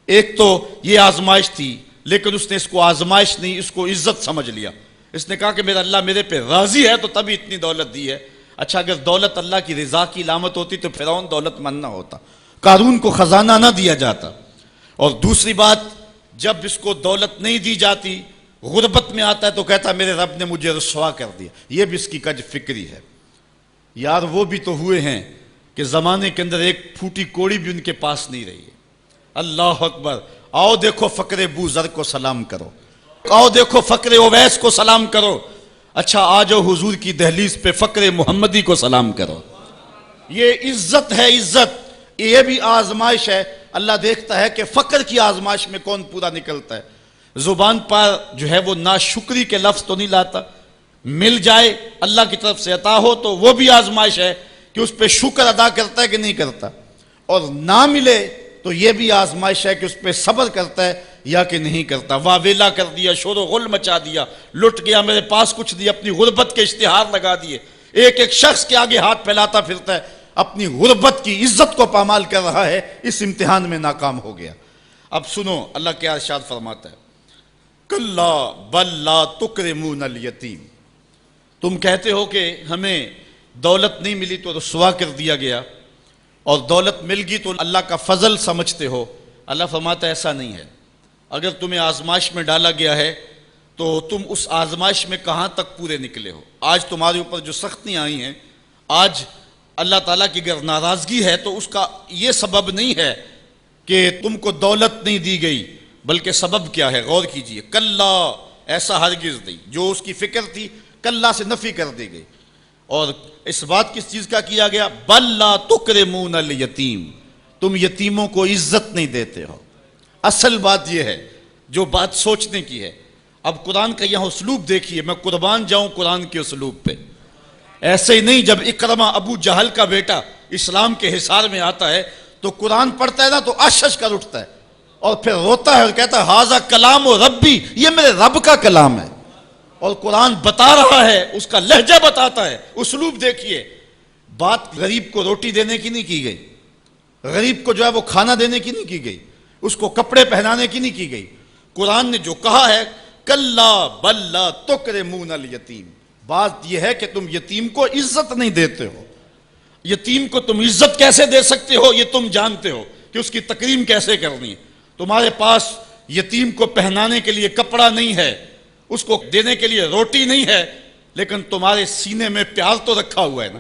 ایک تو یہ آزمائش تھی، لیکن اس نے اس کو آزمائش نہیں، اس کو عزت سمجھ لیا۔ اس نے کہا کہ میرا اللہ میرے پہ راضی ہے تو تبھی اتنی دولت دی ہے۔ اچھا اگر دولت اللہ کی رضا کی علامت ہوتی تو فرعون دولت مند نہ ہوتا، قارون کو خزانہ نہ دیا جاتا۔ اور دوسری بات، جب اس کو دولت نہیں دی جاتی، غربت میں آتا ہے تو کہتا ہے میرے رب نے مجھے رسوا کر دیا۔ یہ بھی اس کی کج فکری ہے۔ یار وہ بھی تو ہوئے ہیں کہ زمانے کے اندر ایک پھوٹی کوڑی بھی ان کے پاس نہیں رہی ہے۔ اللہ اکبر، آؤ دیکھو فقر ابو ذر کو سلام کرو، آؤ دیکھو فقر اویس کو سلام کرو، اچھا آ جاؤ حضور کی دہلیز پہ فقر محمدی کو سلام کرو۔ یہ عزت ہے، عزت یہ بھی آزمائش ہے۔ اللہ دیکھتا ہے کہ فقر کی آزمائش میں کون پورا نکلتا ہے۔ زبان پر جو ہے وہ ناشکری کے لفظ تو نہیں لاتا، مل جائے اللہ کی طرف سے عطا ہو تو وہ بھی آزمائش ہے کہ اس پہ شکر ادا کرتا ہے کہ نہیں کرتا، اور نہ ملے تو یہ بھی آزمائش ہے کہ اس پہ صبر کرتا ہے یا کہ نہیں کرتا۔ واویلا کر دیا، شور و غل مچا دیا، لٹ گیا، میرے پاس کچھ نہیں، اپنی غربت کے اشتہار لگا دیے، ایک ایک شخص کے آگے ہاتھ پھیلاتا پھرتا ہے، اپنی غربت کی عزت کو پامال کر رہا ہے، اس امتحان میں ناکام ہو گیا۔ اب سنو اللہ کیا ارشاد فرماتا ہے، کلا بل لا تکرمون الیتیم، تم کہتے ہو کہ ہمیں دولت نہیں ملی تو رسوا کر دیا گیا، اور دولت مل گئی تو اللہ کا فضل سمجھتے ہو۔ اللہ فرماتا ہے ایسا نہیں ہے، اگر تمہیں آزمائش میں ڈالا گیا ہے تو تم اس آزمائش میں کہاں تک پورے نکلے ہو۔ آج تمہارے اوپر جو سختیاں آئی ہیں، آج اللہ تعالیٰ کی اگر ناراضگی ہے تو اس کا یہ سبب نہیں ہے کہ تم کو دولت نہیں دی گئی، بلکہ سبب کیا ہے، غور کیجئے۔ کلا، ایسا ہرگز نہیں، جو اس کی فکر تھی کلا سے نفی کر دی گئی، اور اس بات کس چیز کا کیا گیا، بل لا تکرمون الیتیم، تم یتیموں کو عزت نہیں دیتے ہو۔ اصل بات یہ ہے جو بات سوچنے کی ہے۔ اب قرآن کا یہاں اسلوب دیکھیے، میں قربان جاؤں قرآن کے اسلوب پہ۔ ایسے ہی نہیں، جب اکرمہ ابو جہل کا بیٹا اسلام کے حصار میں آتا ہے تو قرآن پڑھتا ہے نا تو اشش کر اٹھتا ہے اور پھر روتا ہے اور کہتا ہے ہاذا کلام و ربی، یہ میرے رب کا کلام ہے، اور قرآن بتا رہا ہے، اس کا لہجہ بتاتا ہے۔ اسلوب دیکھیے، بات غریب کو روٹی دینے کی نہیں کی گئی، غریب کو جو ہے وہ کھانا دینے کی نہیں کی گئی، اس کو کپڑے پہنانے کی نہیں کی گئی۔ قرآن نے جو کہا ہے کلا بل لا تکرمون الیتیم، بات یہ ہے کہ تم یتیم کو عزت نہیں دیتے ہو۔ یتیم کو تم عزت کیسے دے سکتے ہو یہ تم جانتے ہو کہ اس کی تکریم کیسے کرنی ہے۔ تمہارے پاس یتیم کو پہنانے کے لیے کپڑا نہیں ہے، اس کو دینے کے لیے روٹی نہیں ہے، لیکن تمہارے سینے میں پیار تو رکھا ہوا ہے نا۔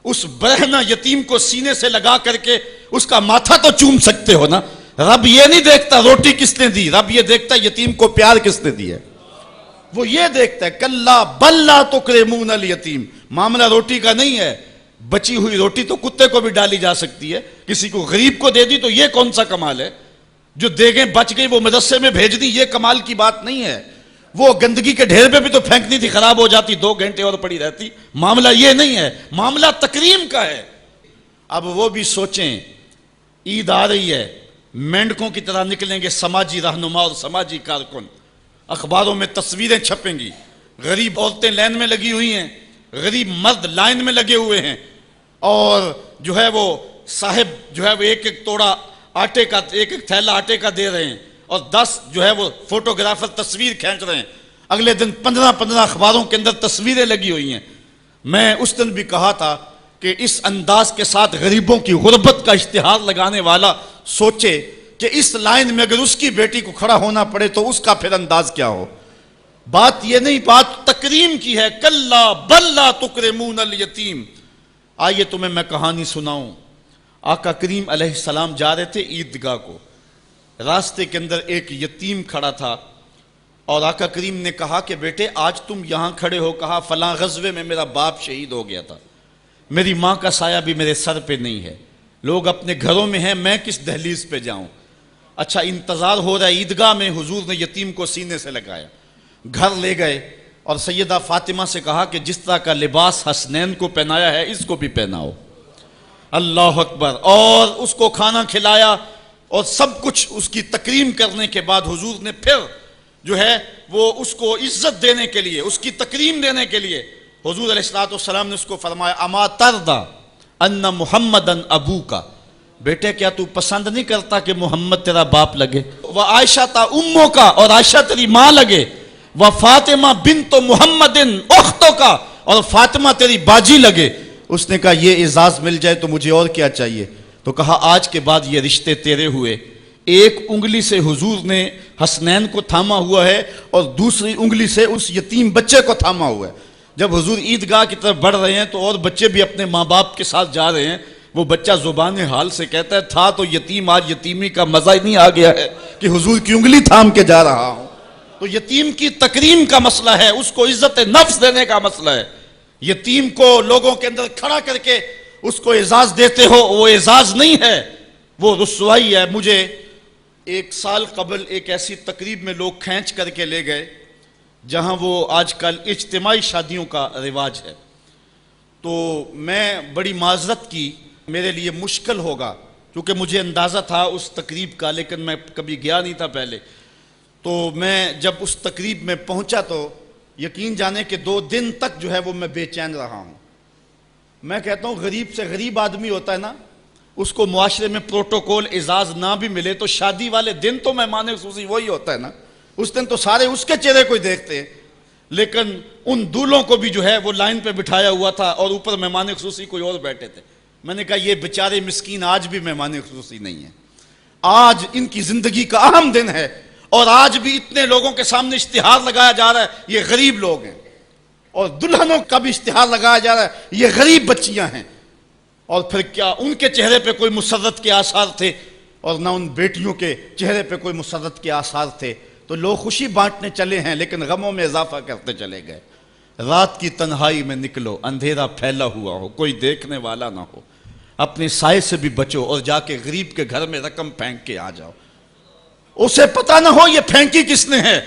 اس برہنہ یتیم کو سینے سے لگا کر کے اس کا ماتھا تو چوم سکتے ہو نا۔ رب یہ نہیں دیکھتا روٹی کس نے دی، رب یہ دیکھتا یتیم کو پیار کس نے دی ہے، وہ یہ دیکھتا ہے۔ کلا بل لا تکرمون الیتیم، معاملہ روٹی کا نہیں ہے، بچی ہوئی روٹی تو کتے کو بھی ڈالی جا سکتی ہے، کسی کو غریب کو دے دی تو یہ کون سا کمال ہے؟ جو دیگیں بچ گئی وہ مدرسے میں بھیج دی، یہ کمال کی بات نہیں ہے۔ وہ گندگی کے ڈھیر پہ بھی تو پھینکنی تھی، خراب ہو جاتی، 2 گھنٹے اور پڑی رہتی۔ معاملہ یہ نہیں ہے، معاملہ تکریم کا ہے۔ اب وہ بھی سوچیں، عید آ رہی ہے، مینڈکوں کی طرح نکلیں گے سماجی رہنما اور سماجی کارکن، اخباروں میں تصویریں چھپیں گی، غریب عورتیں لائن میں لگی ہوئی ہیں، غریب مرد لائن میں لگے ہوئے ہیں، اور جو ہے وہ صاحب جو ہے وہ ایک ایک توڑا آٹے کا، ایک ایک تھیلا آٹے کا دے رہے ہیں، اور 10 جو ہے وہ فوٹوگرافر تصویر کھینچ رہے ہیں۔ اگلے دن 15 اخباروں کے اندر تصویریں لگی ہوئی ہیں۔ میں اس دن بھی کہا تھا کہ اس انداز کے ساتھ غریبوں کی غربت کا اشتہار لگانے والا سوچے کہ اس لائن میں اگر اس کی بیٹی کو کھڑا ہونا پڑے تو اس کا پھر انداز کیا ہو۔ بات یہ نہیں، بات تکریم کی ہے۔ کلا بل لا تکرمون الیتیم۔ آئیے تمہیں میں کہانی سناؤں۔ آقا کریم علیہ السلام جا رہے تھے عیدگاہ کو، راستے کے اندر ایک یتیم کھڑا تھا، اور آقا کریم نے کہا کہ بیٹے آج تم یہاں کھڑے ہو، کہا فلاں غزوے میں میرا باپ شہید ہو گیا تھا، میری ماں کا سایہ بھی میرے سر پہ نہیں ہے، لوگ اپنے گھروں میں ہیں، میں کس دہلیز پہ جاؤں۔ اچھا انتظار ہو رہا ہے عیدگاہ میں، حضور نے یتیم کو سینے سے لگایا، گھر لے گئے اور سیدہ فاطمہ سے کہا کہ جس طرح کا لباس حسنین کو پہنایا ہے اس کو بھی پہناؤ۔ اللہ اکبر۔ اور اس کو کھانا کھلایا اور سب کچھ اس کی تکریم کرنے کے بعد حضور نے پھر جو ہے وہ اس کو عزت دینے کے لیے، اس کی تکریم دینے کے لیے حضور علیہ السلام نے اس کو فرمایا اما ترضى ان محمدن ابوکا، بیٹے کیا تو پسند نہیں کرتا کہ محمد تیرا باپ لگے، وہ عائشہ تا اموں کا، اور عائشہ تیری ماں لگے، وہ فاطمہ بنت محمد اختوں کا، اور فاطمہ تیری باجی لگے۔ اس نے کہا یہ اعزاز مل جائے تو مجھے اور کیا چاہیے؟ تو کہا آج کے بعد یہ رشتے تیرے ہوئے۔ ایک انگلی سے حضور نے حسنین کو تھاما ہوا ہے اور دوسری انگلی سے اس یتیم بچے کو تھاما ہوا ہے۔ جب حضور عیدگاہ کی طرف بڑھ رہے ہیں تو اور بچے بھی اپنے ماں باپ کے ساتھ جا رہے ہیں، وہ بچہ زبان حال سے کہتا ہے تھا تو یتیم، آج یتیمی کا مزہ ہی نہیں آ گیا ہے کہ حضور کی انگلی تھام کے جا رہا ہوں۔ تو یتیم کی تکریم کا مسئلہ ہے، اس کو عزت نفس دینے کا مسئلہ ہے۔ یتیم کو لوگوں کے اندر کھڑا کر کے اس کو اعزاز دیتے ہو، وہ اعزاز نہیں ہے، وہ رسوائی ہے۔ مجھے 1 سال قبل ایک ایسی تقریب میں لوگ کھینچ کر کے لے گئے جہاں وہ آج کل اجتماعی شادیوں کا رواج ہے، تو میں بڑی معذرت کی، میرے لیے مشکل ہوگا کیونکہ مجھے اندازہ تھا اس تقریب کا، لیکن میں کبھی گیا نہیں تھا پہلے۔ تو میں جب اس تقریب میں پہنچا تو یقین جانے کہ 2 دن تک جو ہے وہ میں بے چین رہا ہوں۔ میں کہتا ہوں غریب سے غریب آدمی ہوتا ہے نا، اس کو معاشرے میں پروٹوکول اعزاز نہ بھی ملے تو شادی والے دن تو مہمان خصوصی وہی ہوتا ہے نا، اس دن تو سارے اس کے چہرے کو ہی دیکھتے ہیں۔ لیکن ان دولوں کو بھی جو ہے وہ لائن پہ بٹھایا ہوا تھا اور اوپر مہمان خصوصی کوئی اور بیٹھے تھے۔ میں نے کہا یہ بیچارے مسکین آج بھی مہمان خصوصی نہیں ہیں، آج ان کی زندگی کا اہم دن ہے اور آج بھی اتنے لوگوں کے سامنے اشتہار لگایا جا رہا ہے یہ غریب لوگ ہیں، اور دلہنوں کا بھی اشتہار لگایا جا رہا ہے یہ غریب بچیاں ہیں۔ اور پھر کیا ان کے چہرے پہ کوئی مسرت کے آثار تھے اور نہ ان بیٹیوں کے چہرے پہ کوئی مسرت کے آثار تھے، تو لوگ خوشی بانٹنے چلے ہیں لیکن غموں میں اضافہ کرتے چلے گئے۔ رات کی تنہائی میں نکلو، اندھیرا پھیلا ہوا ہو، کوئی دیکھنے والا نہ ہو، اپنے سائے سے بھی بچو اور جا کے غریب کے گھر میں رقم پھینک کے آ جاؤ، اسے پتہ نہ ہو یہ پھینکی کس نے ہے،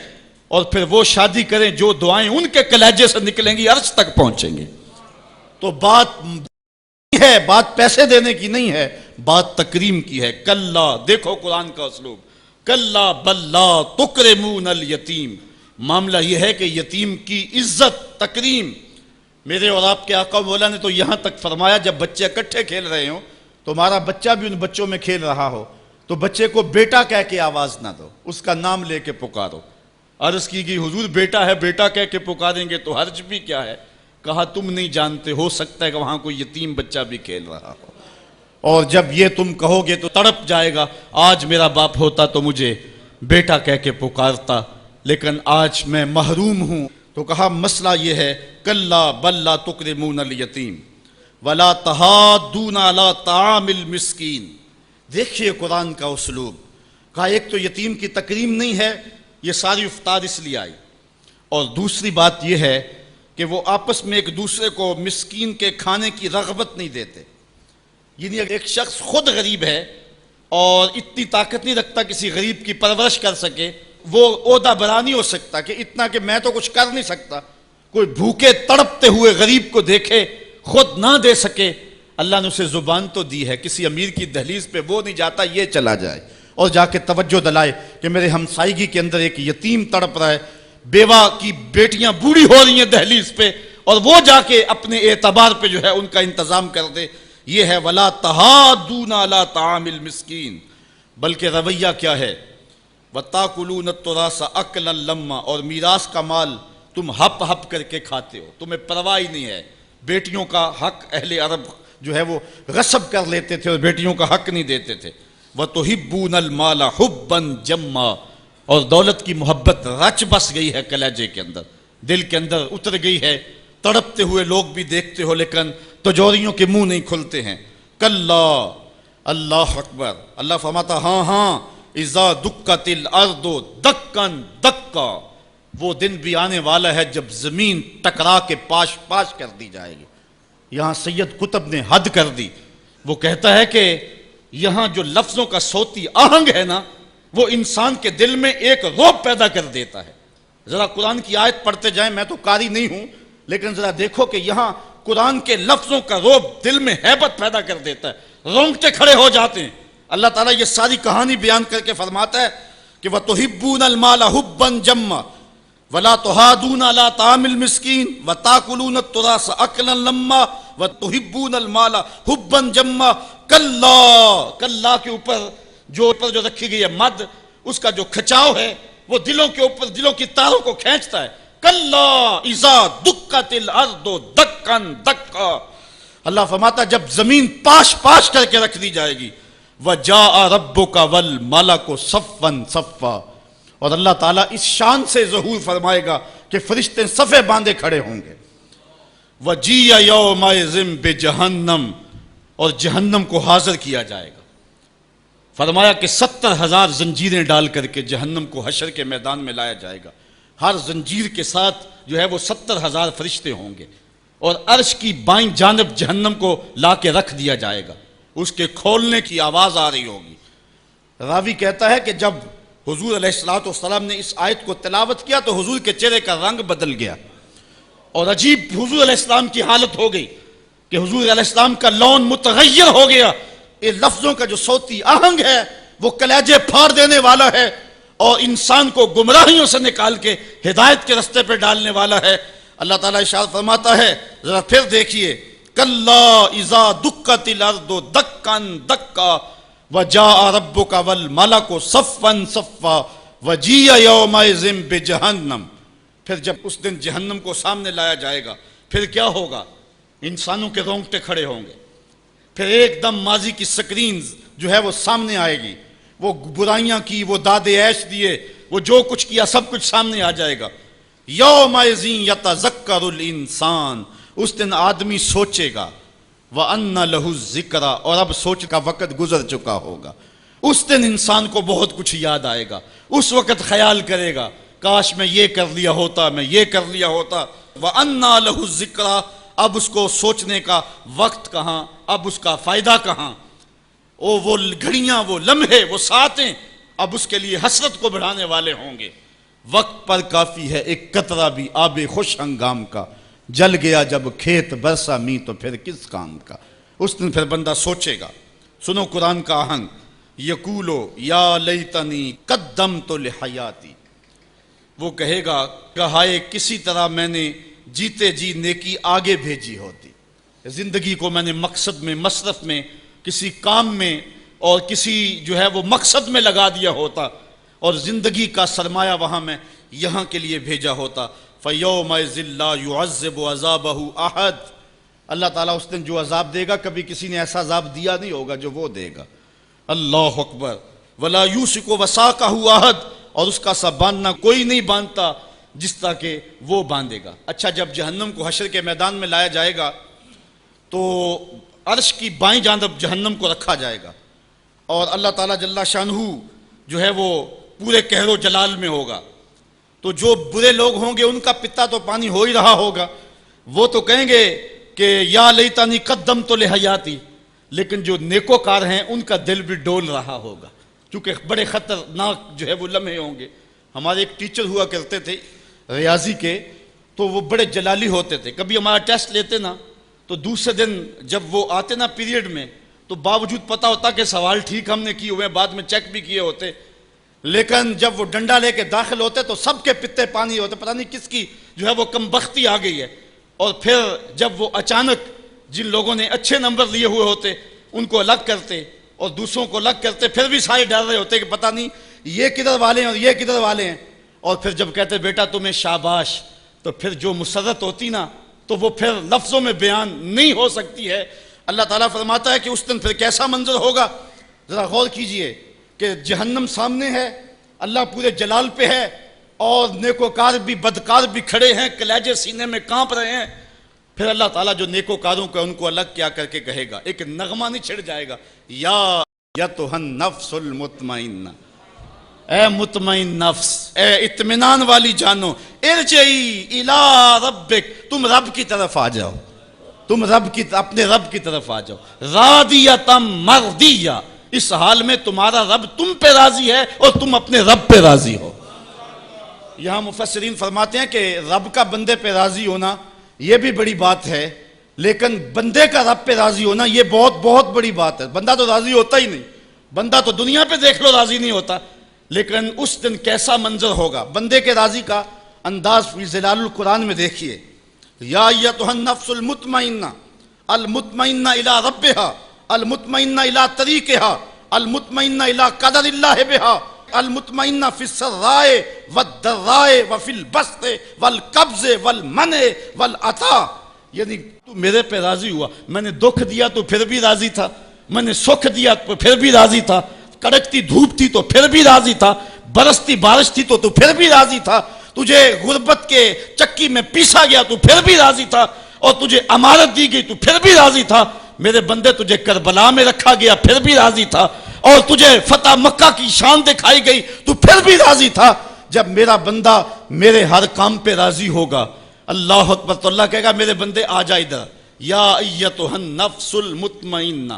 اور پھر وہ شادی کریں جو دعائیں ان کے کلیجے سے نکلیں گی عرش تک پہنچیں گی۔ تو بات پیسے دینے کی نہیں ہے، بات تکریم کی ہے۔ کلا، دیکھو قرآن کا اسلوب، کلا بل لا تکرمون الیتیم، معاملہ یہ ہے کہ یتیم کی عزت، تکریم۔ میرے اور آپ کے آقا مولا نے تو یہاں تک فرمایا جب بچے اکٹھے کھیل رہے ہوں، تمہارا بچہ بھی ان بچوں میں کھیل رہا ہو تو بچے کو بیٹا کہہ کے آواز نہ دو، اس کا نام لے کے پکارو۔ عرض کی گئی حضور بیٹا ہے، بیٹا کہہ کے پکاریں گے تو حرج بھی کیا ہے؟ کہا تم نہیں جانتے، ہو سکتا ہے کہ وہاں کوئی یتیم بچہ بھی کھیل رہا ہو، اور جب یہ تم کہو گے تو تڑپ جائے گا، آج میرا باپ ہوتا تو مجھے بیٹا کہہ کے پکارتا، لیکن آج میں محروم ہوں۔ تو کہا مسئلہ یہ ہے، کلا بل لا تکرمون الیتیم ولا تحاضون علی طعام المسکین۔ دیکھیے قرآن کا اسلوب، کہا ایک تو یتیم کی تکریم نہیں ہے، یہ ساری افطار اس لیے آئی، اور دوسری بات یہ ہے کہ وہ آپس میں ایک دوسرے کو مسکین کے کھانے کی رغبت نہیں دیتے۔ یعنی ایک شخص خود غریب ہے اور اتنی طاقت نہیں رکھتا کسی غریب کی پرورش کر سکے، وہ عہدہ برا نہیں ہو سکتا کہ اتنا کہ میں تو کچھ کر نہیں سکتا، کوئی بھوکے تڑپتے ہوئے غریب کو دیکھے خود نہ دے سکے۔ اللہ نے اسے زبان تو دی ہے، کسی امیر کی دہلیز پہ وہ نہیں جاتا یہ چلا جائے اور جا کے توجہ دلائے کہ میرے ہمسائیگی کے اندر ایک یتیم تڑپ رہا ہے، بیوہ کی بیٹیاں بوڑھی ہو رہی ہیں دہلیز پہ، اور وہ جا کے اپنے اعتبار پہ جو ہے ان کا انتظام کر دے۔ یہ ہے ولا تحاضون علی طعام المسکین۔ بلکہ رویہ کیا ہے؟ وَتَأْكُلُونَ التُّرَاثَ أَكْلًا لَمًّا، اور میراث کا مال تم ہپ ہپ کر کے کھاتے ہو، تمہیں پرواہ ہی نہیں ہے۔ بیٹیوں کا حق اہل عرب جو ہے وہ غصب کر لیتے تھے اور بیٹیوں کا حق نہیں دیتے تھے۔ وَتُحِبُّونَ الْمَالَ حُبًّا جَمًّا، اور دولت کی محبت رچ بس گئی ہے کلیجے کے اندر، دل کے اندر اتر گئی ہے، تڑپتے ہوئے لوگ بھی دیکھتے ہو لیکن تجوریوں کے منہ نہیں کھلتے ہیں۔ کلا، اللہ اکبر، اللہ فرماتا ہاں ہاں، اذا دکت الارض دکن دکا، وہ دن بھی آنے والا ہے جب زمین ٹکرا کے پاش پاش کر دی جائے گی۔ یہاں سید قطب نے حد کر دی، وہ کہتا ہے کہ یہاں جو لفظوں کا صوتی آہنگ ہے نا، وہ انسان کے دل میں ایک رعب پیدا کر دیتا ہے۔ ذرا قرآن کی آیت پڑھتے جائیں، میں تو قاری نہیں ہوں لیکن ذرا دیکھو کہ یہاں قرآن کے لفظوں کا رعب دل میں ہیبت پیدا کر دیتا ہے، رونگٹے کھڑے ہو جاتے ہیں۔ اللہ تعالیٰ یہ ساری کہانی بیان کر کے فرماتا ہے کہ وَتُحِبُّونَ الْمَالَ حُبًّا جَمًّا وَلَا تُحَاضُونَ عَلَىٰ طَعَامِ الْمِسْكِينِ وَتَأْكُلُونَ التُّرَاثَ أَكْلًا لَمًّا وَتُحِبُّونَ الْمَالَ حُبًّا جَمًّا۔ کلا کے اوپر جو رکھی گئی ہے مد، اس کا جو کھچاؤ ہے وہ دلوں کے اوپر، دلوں کی تاروں کو کھینچتا ہے۔ کلا اذا دکت الارض دکن دکا، اللہ فرماتا جب زمین پاش پاش کر کے رکھ دی جائے گی، وجاء ربک والملک صفا صفا، اور اللہ تعالیٰ اس شان سے ظہور فرمائے گا کہ فرشتے صفے باندھے کھڑے ہوں گے۔ وجیء یومئذ بجہنم، اور جہنم کو حاضر کیا جائے گا۔ فرمایا کہ 70,000 زنجیریں ڈال کر کے جہنم کو حشر کے میدان میں لایا جائے گا، ہر زنجیر کے ساتھ جو ہے وہ 70,000 فرشتے ہوں گے، اور عرش کی بائیں جانب جہنم کو لا کے رکھ دیا جائے گا، اس کے کھولنے کی آواز آ رہی ہوگی۔ راوی کہتا ہے کہ جب حضور علیہ الصلوۃ والسلام نے اس آیت کو تلاوت کیا تو حضور کے چہرے کا رنگ بدل گیا، اور عجیب حضور علیہ السلام کی حالت ہو گئی کہ حضور علیہ السلام کا لون متغیر ہو گیا۔ یہ لفظوں کا جو صوتی آہنگ ہے وہ کلیجے پھاڑ دینے والا ہے اور انسان کو گمراہیوں سے نکال کے ہدایت کے رستے پہ ڈالنے والا ہے۔ اللہ تعالیٰ ارشاد فرماتا ہے، ذرا پھر دیکھیے، کلا اذا دکت الارض دکا دکا وجاء ربک والملک صفا صفا وجیء یومئذ بجہنم۔ پھر جب اس دن جہنم کو سامنے لایا جائے گا پھر کیا ہوگا؟ انسانوں کے رونگٹے کھڑے ہوں گے، پھر ایک دم ماضی کی سکرینز جو ہے وہ سامنے آئے گی، وہ برائیاں کی، وہ داد عیش دیے، وہ جو کچھ کیا سب کچھ سامنے آ جائے گا۔ یومئذ یتذکر الانسان، اس دن آدمی سوچے گا، وَأَنَّ لَهُ الذِّكْرَى، اور اب سوچ کا وقت گزر چکا ہوگا۔ اس دن انسان کو بہت کچھ یاد آئے گا، اس وقت خیال کرے گا کاش میں یہ کر لیا ہوتا، میں یہ کر لیا ہوتا۔ وَأَنَّ لَهُ الذِّكْرَى، اب اس کو سوچنے کا وقت کہاں، اب اس کا فائدہ کہاں؟ وہ گھڑیاں، وہ لمحے، وہ ساعتیں اب اس کے لیے حسرت کو بڑھانے والے ہوں گے۔ وقت پر کافی ہے ایک قطرہ بھی آب خوش ہنگام کا، جل گیا جب کھیت برسا می تو پھر کس کام کا۔ اس دن پھر بندہ سوچے گا۔ سنو قرآن کا آہنگ، یقولو یا لیتنی قدمت لحیاتی، وہ کہے گا کہ ہائے کسی طرح میں نے جیتے جی نیکی آگے بھیجی ہوتی، زندگی کو میں نے مقصد میں، مصرف میں، کسی کام میں اور کسی جو ہے وہ مقصد میں لگا دیا ہوتا، اور زندگی کا سرمایہ وہاں میں یہاں کے لیے بھیجا ہوتا۔ فَيَوْمَئِذٍ لَا يُعَذِّبُ عَذَابَهُ أَحَدٌ، اللہ تعالیٰ اس دن جو عذاب دے گا کبھی کسی نے ایسا عذاب دیا نہیں ہوگا جو وہ دے گا۔ اللہ اکبر۔ وَلَا يُوثِقُ وَثَاقَهُ أَحَدٌ، اور اس کا سا باندھنا کوئی نہیں باندھتا جس طرح کہ وہ باندھے گا۔ اچھا، جب جہنم کو حشر کے میدان میں لایا جائے گا تو عرش کی بائیں جانب جہنم کو رکھا جائے گا، اور اللہ تعالیٰ جل شانہ جو ہے وہ پورے قہر و جلال میں ہوگا، تو جو برے لوگ ہوں گے ان کا پتا تو پانی ہو ہی رہا ہوگا، وہ تو کہیں گے کہ یا لیتنی قدمت لحیاتی، لیکن جو نیکوکار ہیں ان کا دل بھی ڈول رہا ہوگا، کیونکہ بڑے خطرناک جو ہے وہ لمحے ہوں گے۔ ہمارے ایک ٹیچر ہوا کرتے تھے ریاضی کے، تو وہ بڑے جلالی ہوتے تھے، کبھی ہمارا ٹیسٹ لیتے نا تو دوسرے دن جب وہ آتے نا پیریڈ میں تو باوجود پتہ ہوتا کہ سوال ٹھیک ہم نے کیے ہوئے، بعد میں چیک بھی کیے ہوتے، لیکن جب وہ ڈنڈا لے کے داخل ہوتے تو سب کے پتے پانی ہوتے، پتہ نہیں کس کی جو ہے وہ کم بختی آ گئی ہے۔ اور پھر جب وہ اچانک جن لوگوں نے اچھے نمبر لیے ہوئے ہوتے ان کو الگ کرتے اور دوسروں کو الگ کرتے، پھر بھی سارے ڈر رہے ہوتے کہ پتہ نہیں یہ کدھر والے ہیں اور یہ کدھر والے ہیں، اور پھر جب کہتے بیٹا تمہیں شاباش، تو پھر جو مسرت ہوتی نا تو وہ پھر لفظوں میں بیان نہیں ہو سکتی ہے۔ اللہ تعالیٰ فرماتا ہے کہ اس دن پھر کیسا منظر ہوگا، ذرا غور کیجئے کہ جہنم سامنے ہے، اللہ پورے جلال پہ ہے، اور نیکوکار بھی بدکار بھی کھڑے ہیں، کلیجے سینے میں کانپ رہے ہیں۔ پھر اللہ تعالیٰ جو نیکوکاروں کا ان کو الگ کیا کر کے کہے گا، ایک نغمہ نہیں چھڑ جائے گا، یا ایتھا النفس المطمئنہ، اے مطمئن نفس، اے اطمینان والی جانو، ارجعی الی ربک، تم رب کی طرف آ جاؤ، تم اپنے رب کی طرف آ جاؤ، راضیۃ مرضیہ، اس حال میں تمہارا رب تم پہ راضی ہے اور تم اپنے رب پہ راضی ہو۔ یہاں مفسرین فرماتے ہیں کہ رب کا بندے پہ راضی ہونا یہ بھی بڑی بات ہے، لیکن بندے کا رب پہ راضی ہونا یہ بہت بہت بڑی بات ہے۔ بندہ تو راضی ہوتا ہی نہیں، بندہ تو دنیا پہ دیکھ لو راضی نہیں ہوتا، لیکن اس دن کیسا منظر ہوگا بندے کے راضی کا انداز فی ظلال القرآن میں دیکھیے۔ یا ایتھا النفس المطمئنہ، المطمئنہ الی ربہا، المطمئنہ الی طریقہا، المطمئنہ الی قدر اللہ بہا، المطمئنہ فی السراء والضراء وفی البسط والقبض والمنع والعطاء، یعنی تو میرے پہ راضی ہوا، میں نے دکھ دیا تو پھر بھی راضی تھا، میں نے سکھ دیا تو پھر بھی راضی تھا، کڑکتی دھوپ تھی تو پھر بھی راضی تھا، برستی بارش تھی تو پھر بھی راضی تھا، تجھے غربت کے چکی میں پیسا گیا تو پھر بھی راضی تھا، اور تجھے امارت دی گئی تو پھر بھی راضی تھا، میرے بندے تجھے کربلا میں رکھا گیا پھر بھی راضی تھا، اور تجھے فتح مکہ کی شان دکھائی گئی تو پھر بھی راضی تھا۔ جب میرا بندہ میرے ہر کام پہ راضی ہوگا، اللہ اکبر، تو اللہ کہے گا میرے بندے آ جا ادھر، یا ایتھا النفس المطمئنہ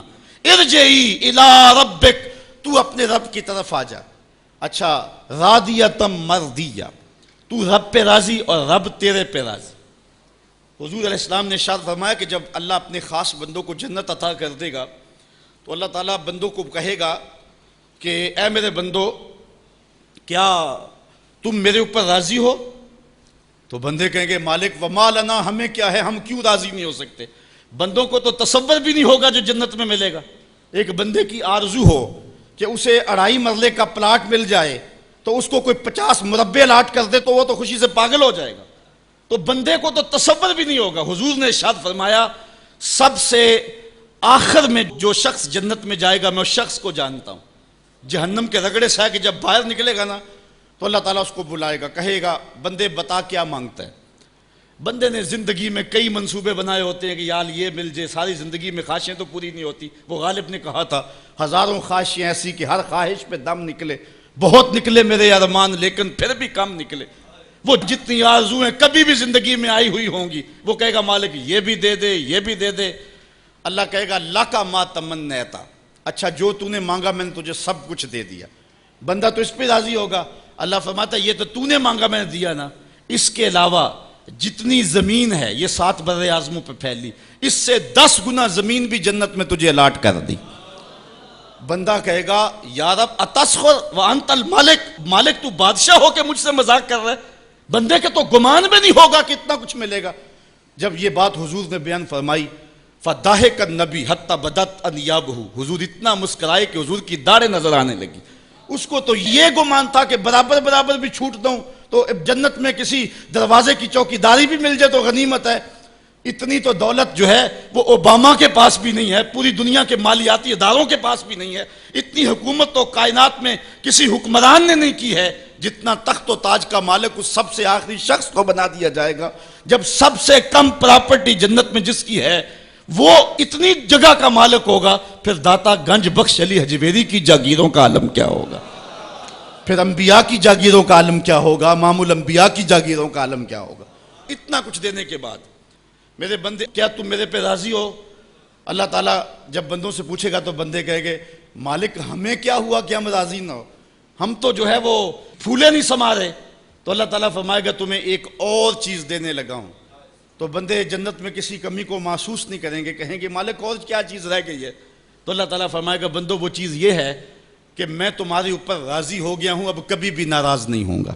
ارجعی الی ربک، تو اپنے رب کی طرف آ جا۔ اچھا، راضیۃ مرضیہ، تو رب پہ راضی اور رب تیرے پہ راضی۔ حضور علیہ السلام نے ارشاد فرمایا کہ جب اللہ اپنے خاص بندوں کو جنت عطا کر دے گا تو اللہ تعالیٰ بندوں کو کہے گا کہ اے میرے بندو، کیا تم میرے اوپر راضی ہو؟ تو بندے کہیں گے مالک وما لنا، ہمیں کیا ہے، ہم کیوں راضی نہیں ہو سکتے؟ بندوں کو تو تصور بھی نہیں ہوگا جو جنت میں ملے گا۔ ایک بندے کی آرزو ہو کہ اسے 2.5 مرلے کا پلاٹ مل جائے تو اس کو کوئی 50 مربع لاٹ کر دے تو وہ تو خوشی سے پاگل ہو جائے گا، تو بندے کو تو تصور بھی نہیں ہوگا۔ حضور نے ارشاد فرمایا سب سے آخر میں جو شخص جنت میں جائے گا میں اس شخص کو جانتا ہوں، جہنم کے رگڑے سہ کے جب باہر نکلے گا نا تو اللہ تعالیٰ اس کو بلائے گا، کہے گا بندے بتا کیا مانگتا ہے۔ بندے نے زندگی میں کئی منصوبے بنائے ہوتے ہیں کہ یار یہ مل جائے، ساری زندگی میں خواہشیں تو پوری نہیں ہوتی۔ وہ غالب نے کہا تھا ہزاروں خواہشیں ایسی کہ ہر خواہش پہ دم نکلے، بہت نکلے میرے ارمان لیکن پھر بھی کم نکلے۔ وہ جتنی آرزویں کبھی بھی زندگی میں آئی ہوئی ہوں گی وہ کہے گا مالک یہ بھی دے دے، یہ بھی دے دے۔ اللہ کہے گا لَکَ مَا تَمَنَّیْتَ، اچھا جو تو نے مانگا میں نے تجھے سب کچھ دے دیا۔ بندہ تو اس پہ راضی ہوگا۔ اللہ فرماتا ہے یہ تو نے مانگا میں نے دیا نا، اس کے علاوہ جتنی زمین ہے یہ 7 بر اعظموں پہ پھیلی، اس سے 10 گنا زمین بھی جنت میں تجھے الاٹ کر دی۔ بندہ کہے گا یا رب اتسخر وانت المالک، مالک تو بادشاہ ہو کے مجھ سے مذاق کر رہا ہے؟ بندے کے تو گمان میں نہیں ہوگا کہ اتنا کچھ ملے گا۔ جب یہ بات حضور نے بیان فرمائی فضاحک النبی حتی بدت انیابہ، حضور اتنا مسکرائے کہ حضور کی داڑھیں نظر آنے لگی۔ اس کو تو یہ گمان تھا کہ برابر برابر بھی چھوٹ دوں تو جنت میں کسی دروازے کی چوکیداری بھی مل جائے تو غنیمت ہے۔ اتنی تو دولت جو ہے وہ اوباما کے پاس بھی نہیں ہے، پوری دنیا کے مالیاتی اداروں کے پاس بھی نہیں ہے، اتنی حکومت تو کائنات میں کسی حکمران نے نہیں کی ہے جتنا تخت و تاج کا مالک اس سب سے آخری شخص کو بنا دیا جائے گا۔ جب سب سے کم پراپرٹی جنت میں جس کی ہے وہ اتنی جگہ کا مالک ہوگا، پھر داتا گنج بخش علی حجویری کی جاگیروں کا عالم کیا ہوگا، پھر انبیاء کی جاگیروں کا عالم کیا ہوگا، امام الانبیاء کی جاگیروں کا عالم کیا ہوگا۔ اتنا کچھ دینے کے بعد میرے بندے کیا تم میرے پہ راضی ہو؟ اللہ تعالیٰ جب بندوں سے پوچھے گا تو بندے کہے گے مالک ہمیں کیا ہوا کہ ہم راضی نہ ہو، ہم تو جو ہے وہ پھولے نہیں سما رہے۔ تو اللہ تعالیٰ فرمائے گا تمہیں ایک اور چیز دینے لگا ہوں۔ تو بندے جنت میں کسی کمی کو محسوس نہیں کریں گے، کہیں گے مالک اور کیا چیز رہ گئی ہے؟ تو اللہ تعالیٰ فرمائے گا بندو وہ چیز یہ ہے کہ میں تمہارے اوپر راضی ہو گیا ہوں، اب کبھی بھی ناراض نہیں ہوں گا۔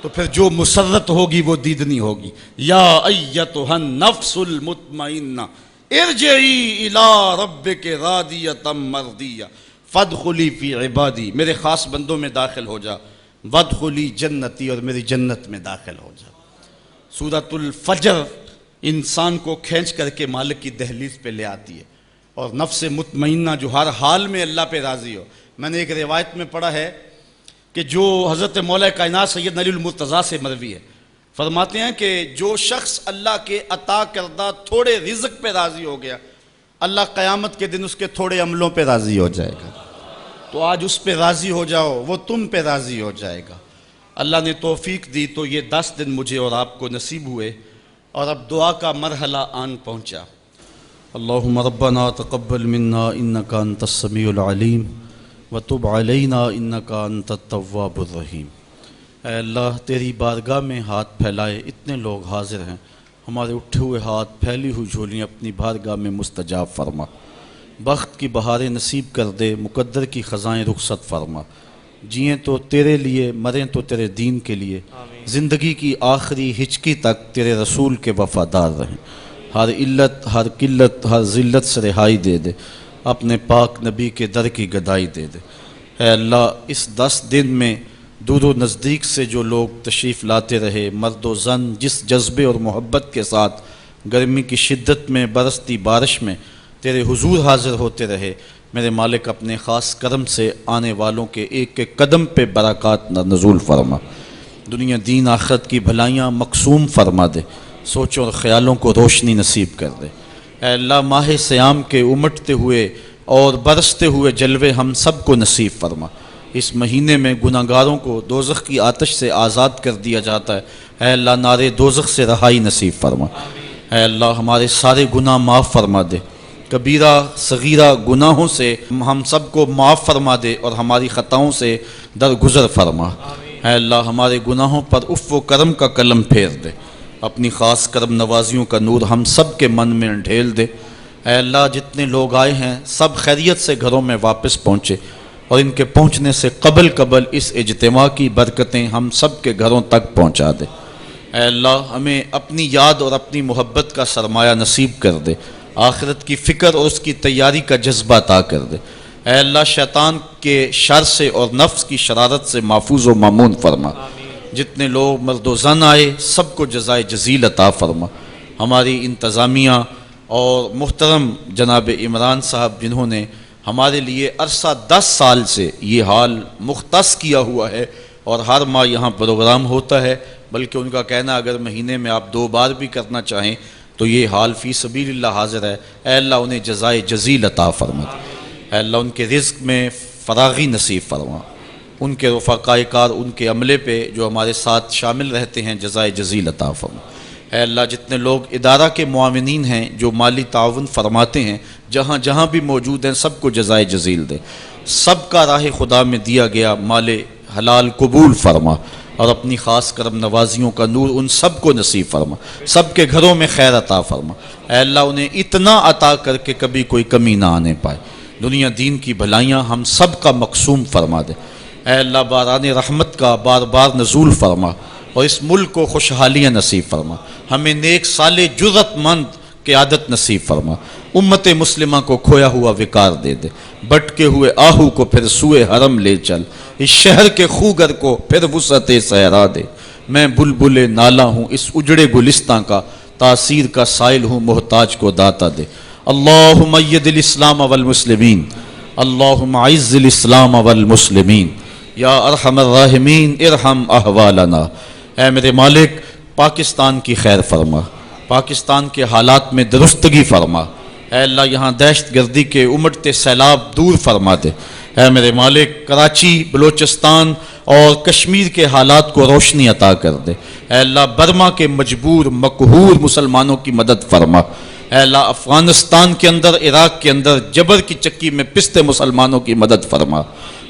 تو پھر جو مسرت ہوگی وہ دیدنی ہوگی۔ یا ایتھا النفس المطمئنہ ارجعی الی ربک راضیۃ مرضیہ فادخلی فی عبادی، میرے خاص بندوں میں داخل ہو جا، وادخلی جنتی، اور میری جنت میں داخل ہو جا۔ سورۃ الفجر انسان کو کھینچ کر کے مالک کی دہلیز پہ لے آتی ہے، اور نفس مطمئنہ جو ہر حال میں اللہ پہ راضی ہو۔ میں نے ایک روایت میں پڑھا ہے کہ جو حضرت مولا کائنات سیدنا علی المرتضیٰ سے مروی ہے، فرماتے ہیں کہ جو شخص اللہ کے عطا کردہ تھوڑے رزق پہ راضی ہو گیا، اللہ قیامت کے دن اس کے تھوڑے عملوں پہ راضی ہو جائے گا۔ تو آج اس پہ راضی ہو جاؤ، وہ تم پہ راضی ہو جائے گا۔ اللہ نے توفیق دی تو یہ 10 دن مجھے اور آپ کو نصیب ہوئے، اور اب دعا کا مرحلہ آن پہنچا۔ اللہم ربنا تقبل منا انک انت السمیع العلیم وتب علینا انک انت التواب الرحیم۔ اے اللہ تیری بارگاہ میں ہاتھ پھیلائے اتنے لوگ حاضر ہیں، ہمارے اٹھے ہوئے ہاتھ پھیلی ہوئی جھولیاں اپنی بارگاہ میں مستجاب فرما، بخت کی بہاریں نصیب کر دے، مقدر کی خزائیں رخصت فرما، جئیں تو تیرے لیے مریں تو تیرے دین کے لیے، زندگی کی آخری ہچکی تک تیرے رسول کے وفادار رہیں، ہر علت ہر قلت ہر ذلت سے رہائی دے دے، اپنے پاک نبی کے در کی گدائی دے دے۔ اے اللہ اس 10 دن میں دور و نزدیک سے جو لوگ تشریف لاتے رہے، مرد و زن جس جذبے اور محبت کے ساتھ گرمی کی شدت میں برستی بارش میں تیرے حضور حاضر ہوتے رہے، میرے مالک اپنے خاص کرم سے آنے والوں کے ایک ایک قدم پہ برکات نزول فرما، دنیا دین آخرت کی بھلائیاں مقسوم فرما دے، سوچوں اور خیالوں کو روشنی نصیب کر دے۔ اے اللہ ماہ سیام کے امٹتے ہوئے اور برستے ہوئے جلوے ہم سب کو نصیب فرما، اس مہینے میں گناہگاروں کو دوزخ کی آتش سے آزاد کر دیا جاتا ہے۔ اے اللہ نارے دوزخ سے رہائی نصیب فرما۔ اے اللہ ہمارے سارے گناہ معاف فرما دے، کبیرہ صغیرہ گناہوں سے ہم سب کو معاف فرما دے اور ہماری خطاؤں سے درگزر فرما۔ اے اللہ ہمارے گناہوں پر عفو و کرم کا کلم پھیر دے، اپنی خاص کرم نوازیوں کا نور ہم سب کے من میں ڈھیل دے۔ اے اللہ جتنے لوگ آئے ہیں سب خیریت سے گھروں میں واپس پہنچے، اور ان کے پہنچنے سے قبل اس اجتماع کی برکتیں ہم سب کے گھروں تک پہنچا دے۔ اے اللہ ہمیں اپنی یاد اور اپنی محبت کا سرمایہ نصیب کر دے، آخرت کی فکر اور اس کی تیاری کا جذبہ عطا کر دے۔ اے اللہ شیطان کے شر سے اور نفس کی شرارت سے محفوظ و مامون فرما۔ جتنے لوگ مرد و زن آئے سب کو جزائے جزیل عطا فرما۔ ہماری انتظامیہ اور محترم جناب عمران صاحب جنہوں نے ہمارے لیے عرصہ 10 سال سے یہ حال مختص کیا ہوا ہے، اور ہر ماہ یہاں پروگرام ہوتا ہے، بلکہ ان کا کہنا اگر مہینے میں آپ 2 بار بھی کرنا چاہیں تو یہ حال فی سبیل اللہ حاضر ہے۔ اے اللہ انہیں جزائے جزیل عطا فرما۔ اے اللہ ان کے رزق میں فراغی نصیب فرما، ان کے رفقائے کار ان کے عملے پہ جو ہمارے ساتھ شامل رہتے ہیں جزائے جزیل عطا فرما۔ اے اللہ جتنے لوگ ادارہ کے معاونین ہیں جو مالی تعاون فرماتے ہیں جہاں جہاں بھی موجود ہیں سب کو جزائے جزیل دے، سب کا راہ خدا میں دیا گیا مال حلال قبول فرما، اور اپنی خاص کرم نوازیوں کا نور ان سب کو نصیب فرما، سب کے گھروں میں خیر عطا فرما۔ اے اللہ انہیں اتنا عطا کر کے کبھی کوئی کمی نہ آنے پائے، دنیا دین کی بھلائیاں ہم سب کا مقسوم فرما دے۔ اے اللہ باران رحمت کا بار بار نزول فرما، اور اس ملک کو خوشحالیاں نصیب فرما، ہمیں نیک صالح جرأت مند قیادت نصیب فرما، امت مسلمہ کو کھویا ہوا وقار دے دے، بٹکے ہوئے آہو کو پھر سوئے حرم لے چل، اس شہر کے خوگر کو پھر وسعت صحرا دے۔ میں بلبل نالا ہوں اس اجڑے گلستاں کا، تاثیر کا سائل ہوں محتاج کو داتا دے۔ اللہم اید الاسلام والمسلمین، اللہم عز الاسلام والمسلمین، یا ارحم الراحمین ارحم احوالنا۔ اے میرے مالک پاکستان کی خیر فرما، پاکستان کے حالات میں درستگی فرما۔ اے اللہ یہاں دہشت گردی کے امٹتے سیلاب دور فرما دے۔ اے میرے مالک کراچی، بلوچستان اور کشمیر کے حالات کو روشنی عطا کر دے۔ اے اللہ برما کے مجبور مقہور مسلمانوں کی مدد فرما۔ اے اللہ افغانستان کے اندر، عراق کے اندر جبر کی چکی میں پستے مسلمانوں کی مدد فرما۔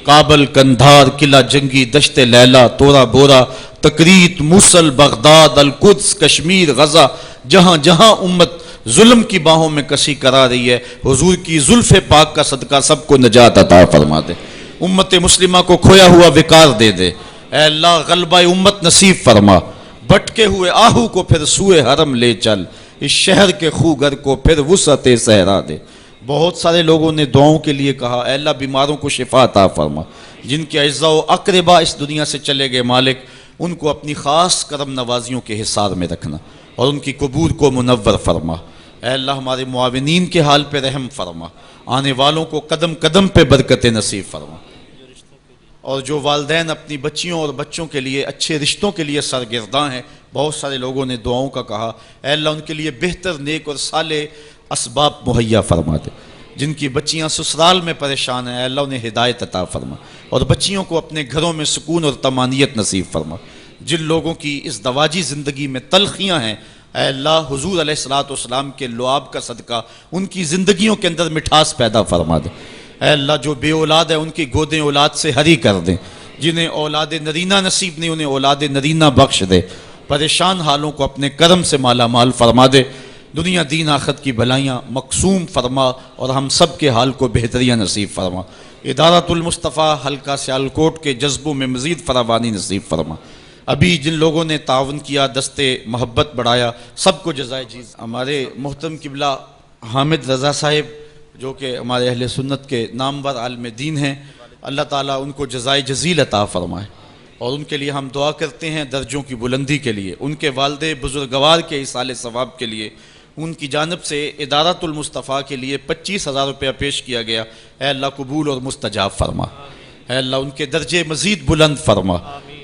کابل، کندھار، قلعہ جنگی، دشت لیلہ، تورا بورا، تکریت، موصل، بغداد، القدس، کشمیر، غزہ، جہاں جہاں امت ظلم کی باہوں میں کسی کرا رہی ہے، حضور کی زلف پاک کا صدقہ سب کو نجات عطا فرما دے، امت مسلمہ کو کھویا ہوا وقار دے دے۔ اے اللہ غلبہ امت نصیب فرما، بھٹکے ہوئے آہو کو پھر سوئے حرم لے چل، اس شہر کے خوگر کو پھر وسعت صحرا دے۔ بہت سارے لوگوں نے دعاؤں کے لیے کہا، اے اللہ بیماروں کو شفا عطا فرما، جن کے اعزاء و اقربا اس دنیا سے چلے گئے مالک ان کو اپنی خاص کرم نوازیوں کے حصار میں رکھنا، اور ان کی قبور کو منور فرما۔ اے اللہ ہمارے معاونین کے حال پہ رحم فرما، آنے والوں کو قدم قدم پہ برکت نصیب فرما، اور جو والدین اپنی بچیوں اور بچوں کے لیے اچھے رشتوں کے لیے سرگرداں ہیں، بہت سارے لوگوں نے دعاؤں کا کہا، اے اللہ ان کے لیے بہتر نیک اور صالح اسباب مہیا فرما دے۔ جن کی بچیاں سسرال میں پریشان ہیں، اے اللہ انہیں ہدایت عطا فرما، اور بچیوں کو اپنے گھروں میں سکون اور طمانینت نصیب فرما۔ جن لوگوں کی اس دواجی زندگی میں تلخیاں ہیں، اے اللہ حضور علیہ الصلوۃ والسلام کے لعاب کا صدقہ ان کی زندگیوں کے اندر مٹھاس پیدا فرما دے۔ اے اللہ جو بے اولاد ہیں ان کی گودیں اولاد سے ہری کر دیں، جنہیں اولاد نرینہ نصیب نہیں انہیں اولاد نرینہ بخش دے، پریشان حالوں کو اپنے کرم سے مالا مال فرما دے، دنیا دین آخرت کی بھلائیاں مقسوم فرما، اور ہم سب کے حال کو بہتریاں نصیب فرما۔ ادارۃ المصطفیٰ حلقہ سیالکوٹ کے جذبوں میں مزید فراوانی نصیب فرما۔ ابھی جن لوگوں نے تعاون کیا، دستے محبت بڑھایا، سب کو جزائے جیز۔ ہمارے محترم قبلہ حامد رضا صاحب جو کہ ہمارے اہل سنت کے نامور عالم دین ہیں، اللہ تعالیٰ ان کو جزائے جزیل عطا فرمائے، اور ان کے لیے ہم دعا کرتے ہیں درجوں کی بلندی کے لیے، ان کے والد بزرگوار کے اصال ثواب کے لیے۔ ان کی جانب سے ادارۃ المصطفیٰ کے لیے 25,000 روپیہ پیش کیا گیا، اے اللہ قبول اور مستجاب فرما۔ اے اللہ ان کے درجے مزید بلند فرما۔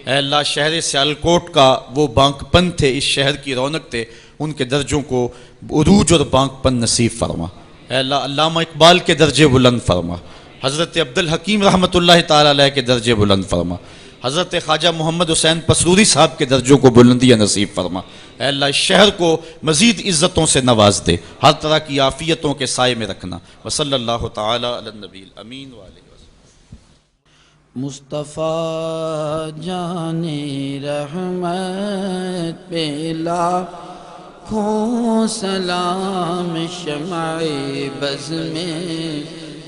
اے اللہ شہر سیالکوٹ کا وہ بانک پن تھے، اس شہر کی رونق تھے، ان کے درجوں کو عروج اور بانک پن نصیب فرما۔ اے اللہ علامہ اقبال کے درجے بلند فرما، حضرت عبدالحکیم رحمۃ اللہ تعالی علیہ کے درجے بلند فرما، حضرت خواجہ محمد حسین پسروری صاحب کے درجوں کو بلندی نصیب فرما۔ اے اللہ اس شہر کو مزید عزتوں سے نواز دے، ہر طرح کی عافیتوں کے سائے میں رکھنا۔ وصلی اللہ تعالی علی النبی الامین وآلہ مصطفیٰ جان رحمت پہ لاکھوں سلام، شمع بز میں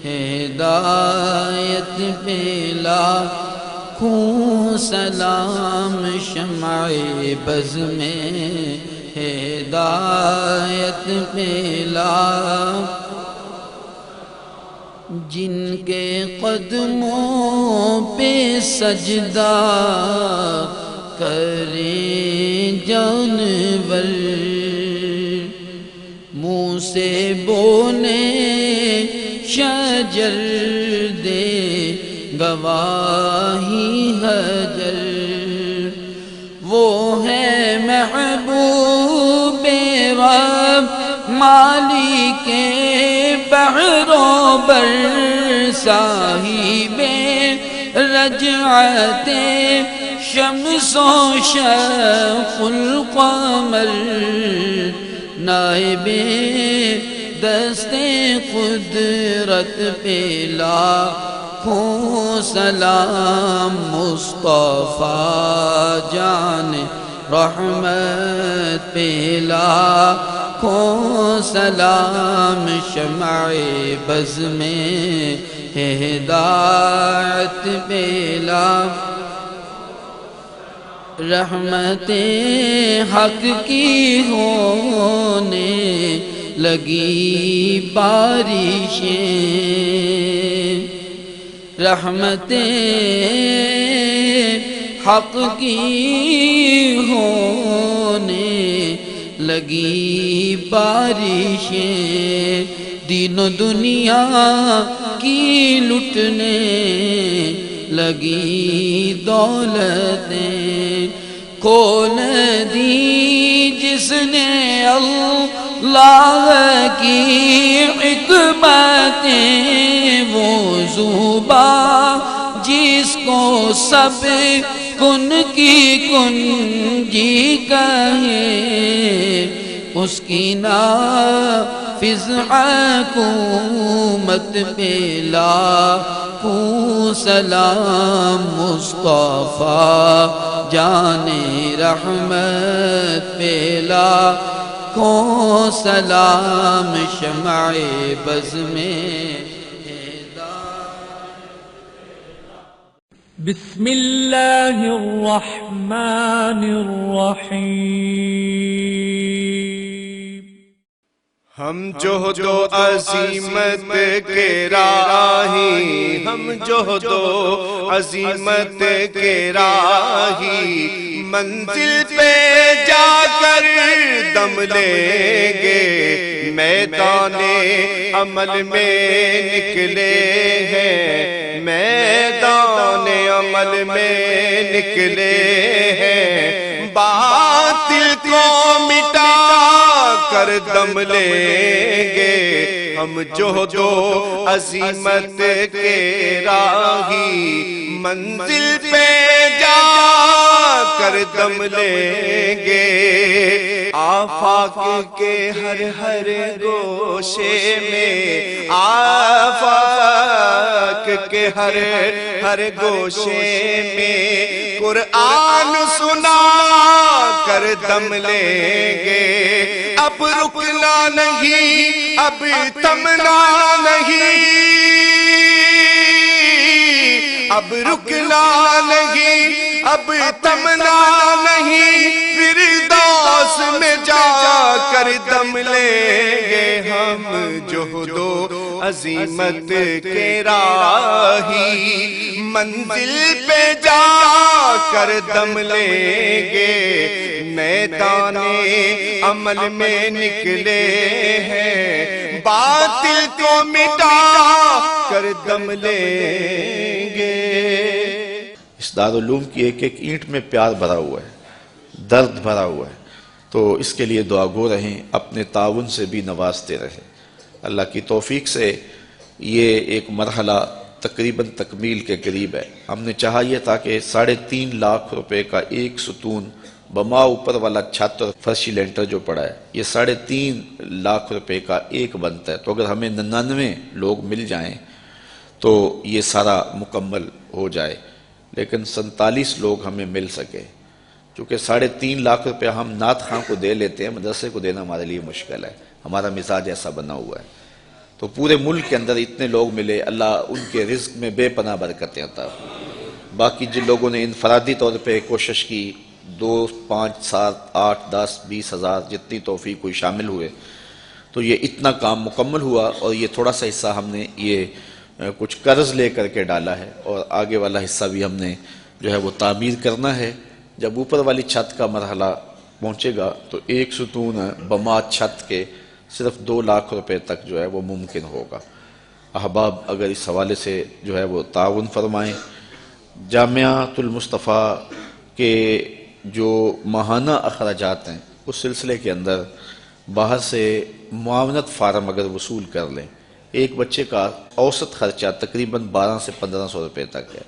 ہدایت پہ لاکھوں سلام، شمع بز میں ہدایت پہ لاکھوں، جن کے قدموں پہ سجدہ کریں جانور، منہ سے بولے شجر دے گواہی حجر، وہ ہے محبوب رب مالک بحر و بر، صاحب رجعت شمس و شق القمر، نائب دست قدرت پہ لاکھوں سلام، مصطفیٰ جان رحمت پہ لاکھوں سلام، شمع بز میں ہدایت پہ لاکھوں، رحمت حق کی ہونے لگی بارشیں، رحمت حق کی ہونے لگی بارشیں، دین و دنیا کی لٹنے لگی دولتیں، کھول دی جس نے اللہ کی حکمتیں، وہ زبان جس کو سب کن کی کنجی کہے، اس کی نافذ حکومت پہ لاکھوں سلام، مصطفیٰ جان رحمت پہ لاکھوں سلام، شمع بز میں بسم اللہ الرحمن الرحیم۔ ہم جہد و عظیمت کے راہی، ہم جہد و عظیمت کے راہی، منزل پہ جا کر دم لیں گے، میدان عمل میں نکلے ہیں، میدان عمل میں نکلے ہیں، باطل کو مٹا کر دم لیں گے، ہم جہد و عظیمت کے راہی، منزل پہ جا کر دم لیں گے، آفاق کے ہر ہر گوشے میں، آفاق کے ہر ہر گوشے میں، قرآن سنا کر دم لیں گے، اب رکنا نہیں، اب تھمنا نہیں، اب رکنا نہیں، اب تھمنا نہیں، فردوس میں جا کر دم لیں گے، ہم جہد و عظیمت کے راہی، منزل پہ جا کر دم لیں گے، میدان عمل میں نکلے ہیں، باطل کو مٹا کر دم لیں گے۔ اس دارالعلوم کی ایک ایک اینٹ میں پیار بھرا ہوا ہے، درد بھرا ہوا ہے، تو اس کے لیے دعا گو رہیں، اپنے تعاون سے بھی نوازتے رہیں۔ اللہ کی توفیق سے یہ ایک مرحلہ تقریباً تکمیل کے قریب ہے. ہم نے چاہا یہ تھا کہ 3.5 لاکھ روپے کا ایک ستون بما اوپر والا چھت اور فرشی لینٹر جو پڑا ہے یہ 3.5 لاکھ روپے کا ایک بنتا ہے. تو اگر ہمیں 99 لوگ مل جائیں تو یہ سارا مکمل ہو جائے، لیکن 47 لوگ ہمیں مل سکے. چونکہ 3.5 لاکھ روپے ہم نعت خواں کو دے لیتے ہیں، مدرسے کو دینا ہمارے لیے مشکل ہے، ہمارا مزاج ایسا بنا ہوا ہے. تو پورے ملک کے اندر اتنے لوگ ملے، اللہ ان کے رزق میں بے پناہ برکتیں عطا. باقی جن لوگوں نے انفرادی طور پہ کوشش کی 2 5 7 8 10 20 ہزار جتنی توفیق کوئی شامل ہوئے تو یہ اتنا کام مکمل ہوا. اور یہ تھوڑا سا حصہ ہم نے یہ کچھ قرض لے کر کے ڈالا ہے، اور آگے والا حصہ بھی ہم نے جو ہے وہ تعمیر کرنا ہے. جب اوپر والی چھت کا مرحلہ پہنچے گا تو ایک ستون بما چھت کے صرف 2 لاکھ روپے تک جو ہے وہ ممکن ہوگا. احباب اگر اس حوالے سے جو ہے وہ تعاون فرمائیں. جامعۃ المصطفیٰ کے جو ماہانہ اخراجات ہیں اس سلسلے کے اندر باہر سے معاونت فارم اگر وصول کر لیں، ایک بچے کا اوسط خرچہ تقریباً 1200 سے 1500 روپے تک ہے.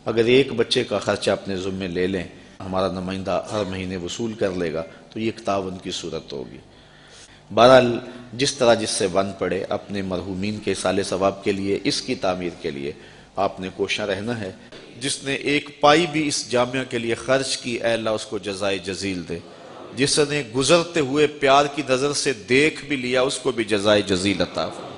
اگر ایک بچے کا خرچہ اپنے ذمے لے لیں، ہمارا نمائندہ ہر مہینے وصول کر لے گا تو یہ ایک تعاون کی صورت ہوگی. بہرحال جس طرح جس سے بن پڑے اپنے مرحومین کے اصالِ ثواب کے لیے، اس کی تعمیر کے لیے آپ نے کوشاں رہنا ہے. جس نے ایک پائی بھی اس جامعہ کے لیے خرچ کی، اے اللہ اس کو جزائے جزیل دے. جس نے گزرتے ہوئے پیار کی نظر سے دیکھ بھی لیا، اس کو بھی جزائے جزیل عطا فرما.